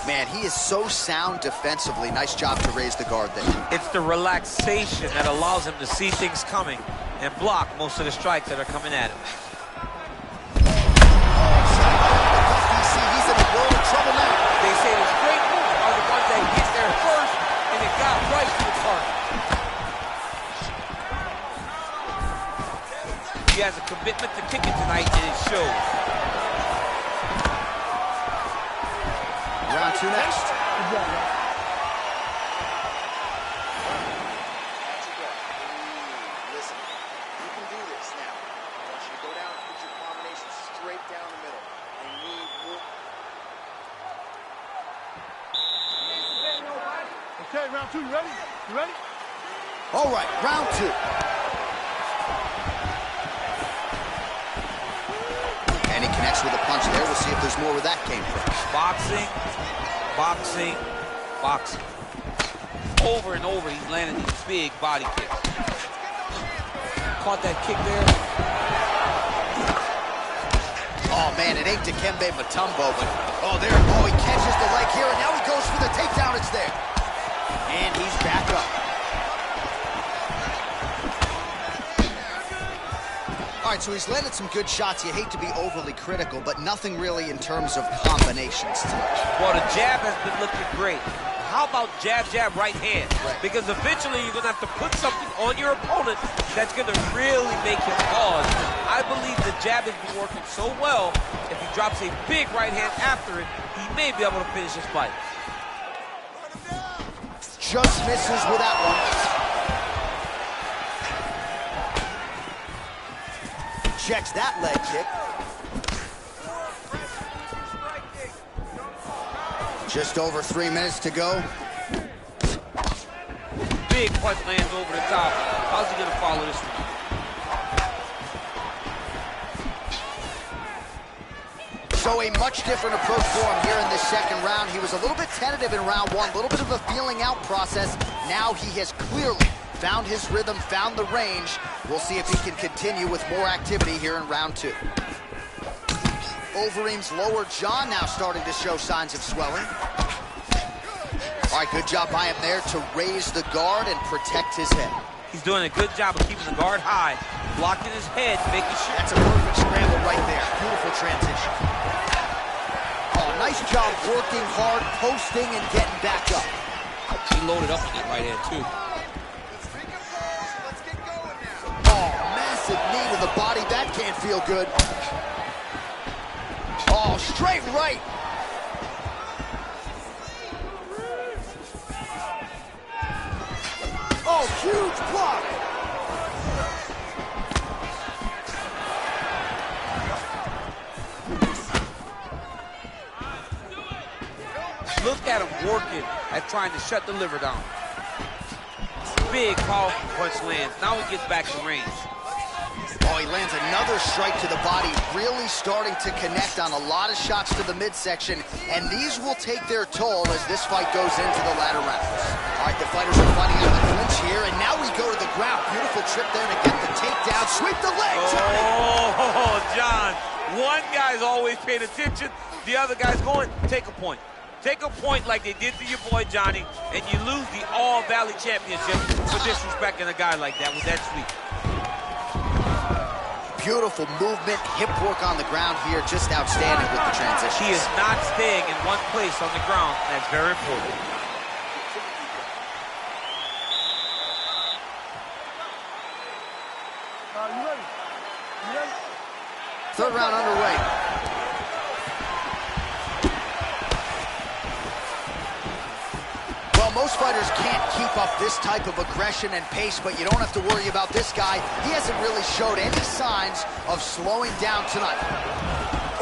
Man, he is so sound defensively. Nice job to raise the guard there. It's the relaxation that allows him to see things coming and block most of the strikes that are coming at him. He's in a world of trouble now. They say the straight moves are the ones that get there first, and it got right to the target. He has a commitment to kicking tonight, and it shows. Round 2 next. Listen, you can do this now. I want you to go down and put your combination straight down the middle. I need more. Okay, round 2, you ready? You ready? All right, round 2. And he connects with a punch there. We'll see if there's more where that came from. Boxing, boxing, boxing. Over and over, he's landing these big body kicks. Caught that kick there. Oh, man, it ain't Dikembe Mutombo, but he catches the leg here, and now he goes for the takedown. It's there. And he's back up. All right, so he's landed some good shots. You hate to be overly critical, but nothing really in terms of combinations tonight. Well, the jab has been looking great. How about jab, jab, right hand? Right. Because eventually you're going to have to put something on your opponent that's going to really make him pause. I believe the jab has been working so well, if he drops a big right hand after it, he may be able to finish his fight. Just misses with that one. Checks that leg kick. Just over 3 minutes to go. Big punch lands over the top. How's he gonna follow this one? So a much different approach for him here in this second round. He was a little bit tentative in round 1, a little bit of a feeling out process. Now he has clearly found his rhythm, found the range. We'll see if he can continue with more activity here in round 2. Overeem's lower jaw now starting to show signs of swelling. All right, good job by him there to raise the guard and protect his head. He's doing a good job of keeping the guard high, blocking his head, making sure. That's a perfect scramble right there. Beautiful transition. Oh, nice job working hard, posting, and getting back up. He loaded up on that right hand, too. Oh, massive knee to the body. That can't feel good. Oh, straight right. Oh, huge block. Look at him working at trying to shut the liver down. Big, powerful punch lands. Now he gets back in range. Oh, he lands another strike to the body, really starting to connect on a lot of shots to the midsection, and these will take their toll as this fight goes into the latter rounds. All right, the fighters are fighting out of the clinch here, and now we go to the ground. Beautiful trip there to get the takedown. Sweep the leg, Johnny! Oh, John. One guy's always paying attention. The other guy's going, take a point. Take a point like they did to your boy Johnny, and you lose the All-Valley Championship for disrespecting a guy like that with that sweep. Beautiful movement, hip work on the ground here, just outstanding with the transition. He is not staying in one place on the ground, and that's very important. You ready? You ready? Third round underway. Well, most fighters can't keep up this type of aggression and pace, but you don't have to worry about this guy. He hasn't really showed any signs of slowing down tonight.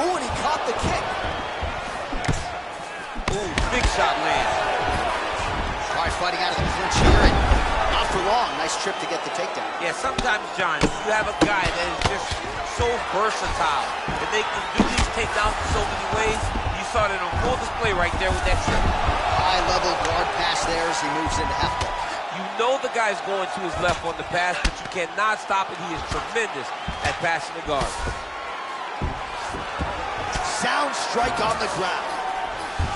Ooh, and he caught the kick. Ooh, big shot lands. All right, fighting out of the clinch here, and not for long. Nice trip to get the takedown. Yeah, sometimes, John, you have a guy that is just so versatile that they can do these takedowns in so many ways. You saw it on full display right there with that trip. High-level guard pass there as he moves into half guard. You You know the guy's going to his left on the pass, but you cannot stop it. He is tremendous at passing the guard. Sound strike on the ground.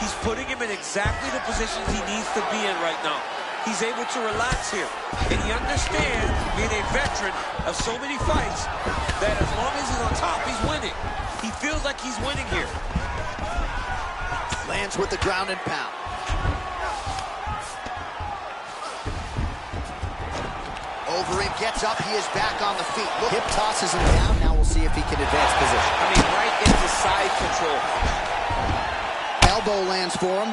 He's putting him in exactly the positions he needs to be in right now. He's able to relax here. And he understands, being a veteran of so many fights, that as long as he's on top, he's winning. He feels like he's winning here. Lands with the ground and pound. Overeem gets up, he is back on the feet. Look, hip tosses him down. Now we'll see if he can advance position. I mean, right into side control. Elbow lands for him.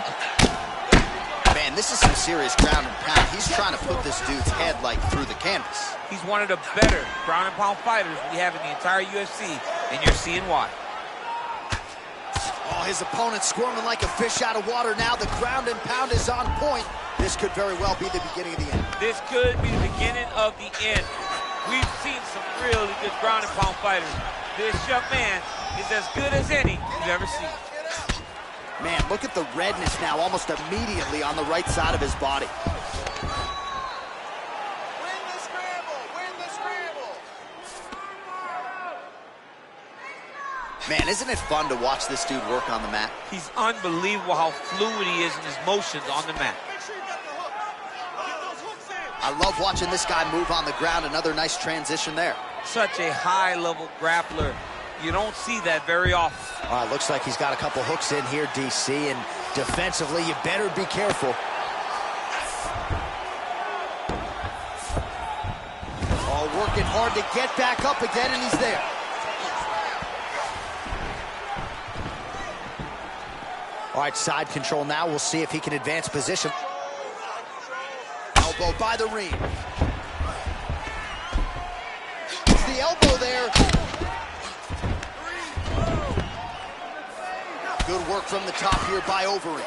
Man, this is some serious ground and pound. He's trying to put this dude's head like through the canvas. He's one of the better ground and pound fighters we have in the entire UFC, and you're seeing why. Oh, his opponent squirming like a fish out of water now. The ground and pound is on point. This could very well be the beginning of the end. This could be the beginning of the end. We've seen some really good ground and pound fighters. This young man is as good as any you've ever seen. Man, look at the redness now almost immediately on the right side of his body. Win the scramble! Win the scramble! Man, isn't it fun to watch this dude work on the mat? He's unbelievable how fluid he is in his motions on the mat. Make sure you got the hook. Get those hooks in. I love watching this guy move on the ground. Another nice transition there. Such a high-level grappler. You don't see that very often. Looks like he's got a couple hooks in here, DC, and defensively, you better be careful. Oh, working hard to get back up again, and he's there. All right, side control now. We'll see if he can advance position. Elbow by the ring. It's the elbow there. Good work from the top here by Overeem.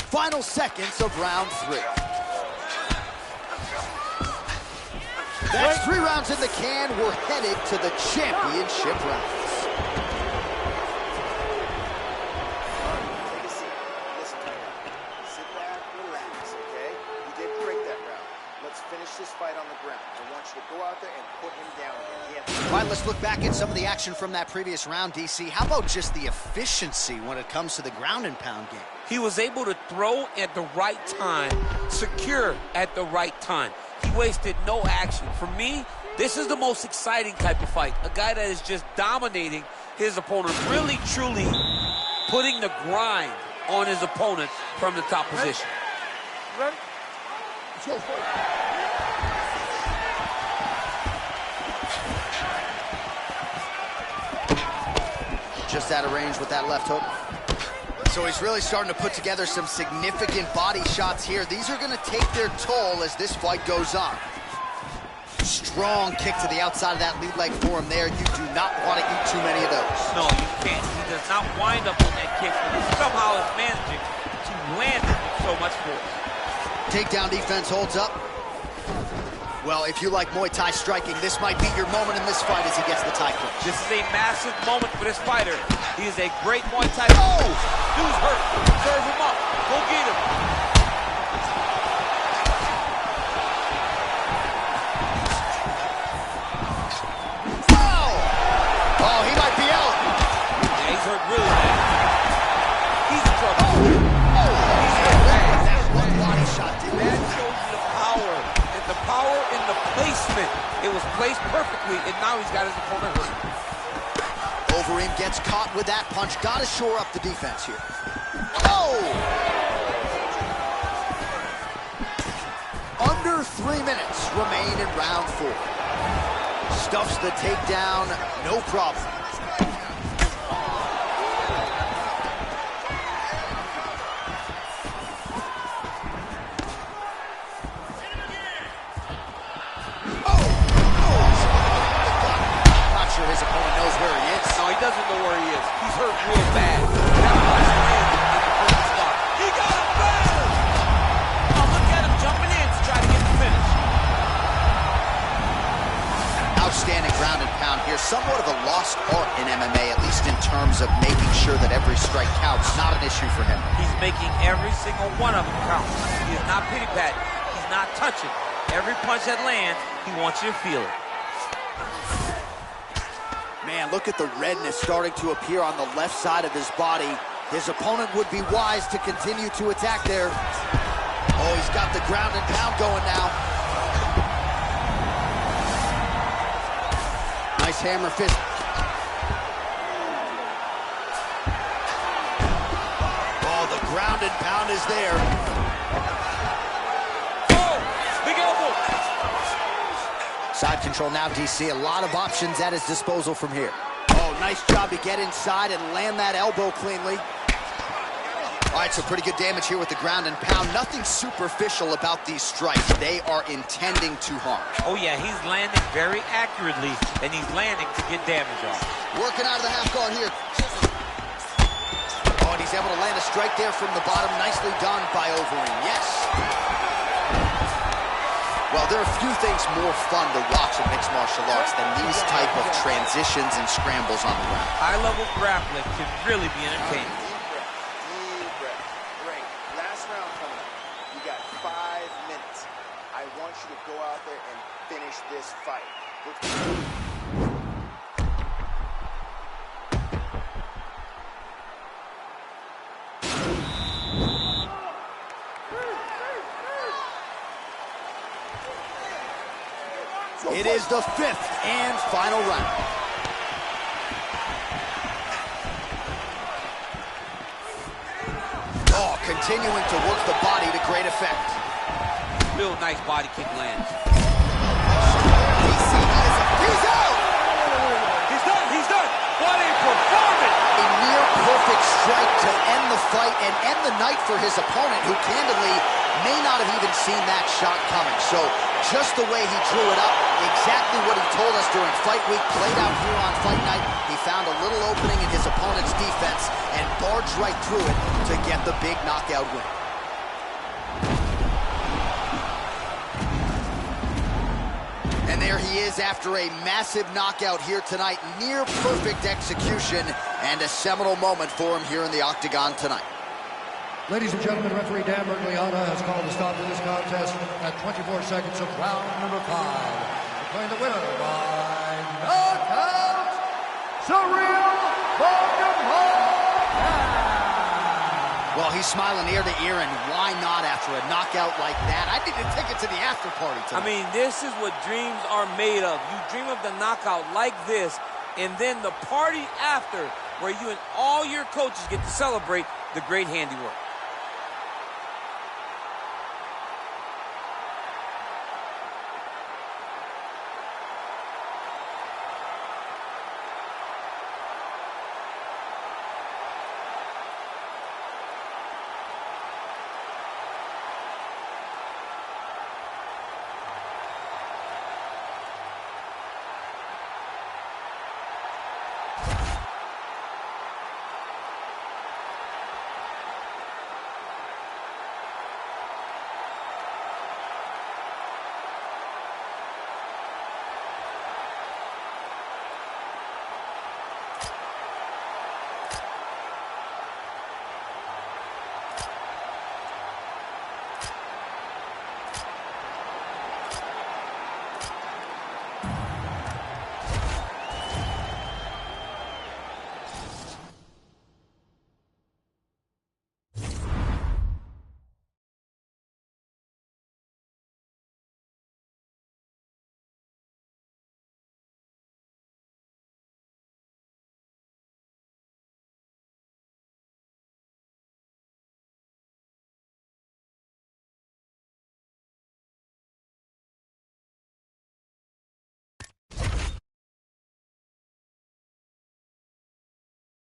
Final seconds of round 3. That's 3 rounds in the can. We're headed to the championship rounds. Take a seat. Listen to me. Sit back, relax, okay? You did great that round. Let's finish this fight on the ground. I want you to go out there and put him down again. All right, let's look back at some of the action from that previous round, DC. How about just the efficiency when it comes to the ground and pound game? He was able to throw at the right time, secure at the right time. He wasted no action. For me, this is the most exciting type of fight. A guy that is just dominating his opponent, really, truly putting the grind on his opponent from the top position. Ready? Let's go for it. Just out of range with that left hook. So he's really starting to put together some significant body shots here. These are going to take their toll as this fight goes on. Strong kick to the outside of that lead leg for him there. You do not want to eat too many of those. No, you can't. He does not wind up on that kick, but he somehow is managing to land it with so much force. Takedown defense holds up. Well, if you like Muay Thai striking, this might be your moment in this fight as he gets the Thai clinch. This is a massive moment for this fighter. He is a great Muay Thai. Oh! Dude's hurt. Serve him up. Go get him. Oh! Oh, he might be out. Yeah, he's hurt really bad. He's in trouble. Oh! He's hurt bad. That one body shot did That shows you the power. And the power in the placement. It was placed perfectly, and now he's got his opponent hurt. Overeem gets caught with that punch. Got to shore up the defense here. Oh! Under 3 minutes remain in round 4. Stuffs the takedown, no problem. His opponent knows where he is. No, he doesn't know where he is. He's hurt real bad. That punch landed in the perfect spot. He got him bad! Oh, look at him jumping in to try to get the finish. Outstanding ground and pound here. Somewhat of a lost art in MMA, at strike counts, not an issue for him. He's making every single one of them count. He is not pity-patting. He's not touching. Every punch that lands, he wants you to feel it. Man, look at the redness starting to appear on the left side of his body. His opponent would be wise to continue to attack there. Oh, he's got the ground and pound going now. Nice hammer fist. Oh, the ground and pound is there. Oh, big elbow. Side control now, DC. A lot of options at his disposal from here. Oh, nice job to get inside and land that elbow cleanly. All right, so pretty good damage here with the ground and pound. Nothing superficial about these strikes. They are intending to harm. Oh, yeah, he's landing very accurately, and he's landing to get damage off. Working out of the half guard here. Oh, and he's able to land a strike there from the bottom. Nicely done by Overeem. Yes. Well, there are few things more fun to watch in mixed martial arts than these type of transitions and scrambles on the ground. High-level grappling can really be entertaining. Deep breath. Great. Last round coming up. You got 5 minutes. I want you to go out there and finish this fight. It is the 5th and final round. Oh, continuing to work the body to great effect. Real nice body kick lands. He's out! He's done, he's done. What a performance! A near perfect strike to end the fight and end the night for his opponent, who candidly may not have even seen that shot coming. So just the way he drew it up, exactly what he told us during fight week, played out here on fight night. He found a little opening in his opponent's defense and barged right through it to get the big knockout win. And there he is after a massive knockout here tonight. Near perfect execution and a seminal moment for him here in the octagon tonight. Ladies and gentlemen, referee Dan Bergliana has called a stop to this contest at 24 seconds of round number 5. Declaring the winner by knockout, Cyril Bongamon. Well, he's smiling ear to ear, and why not after a knockout like that? I need a ticket to the after party tonight. I mean, this is what dreams are made of. You dream of the knockout like this, and then the party after, where you and all your coaches get to celebrate the great handiwork.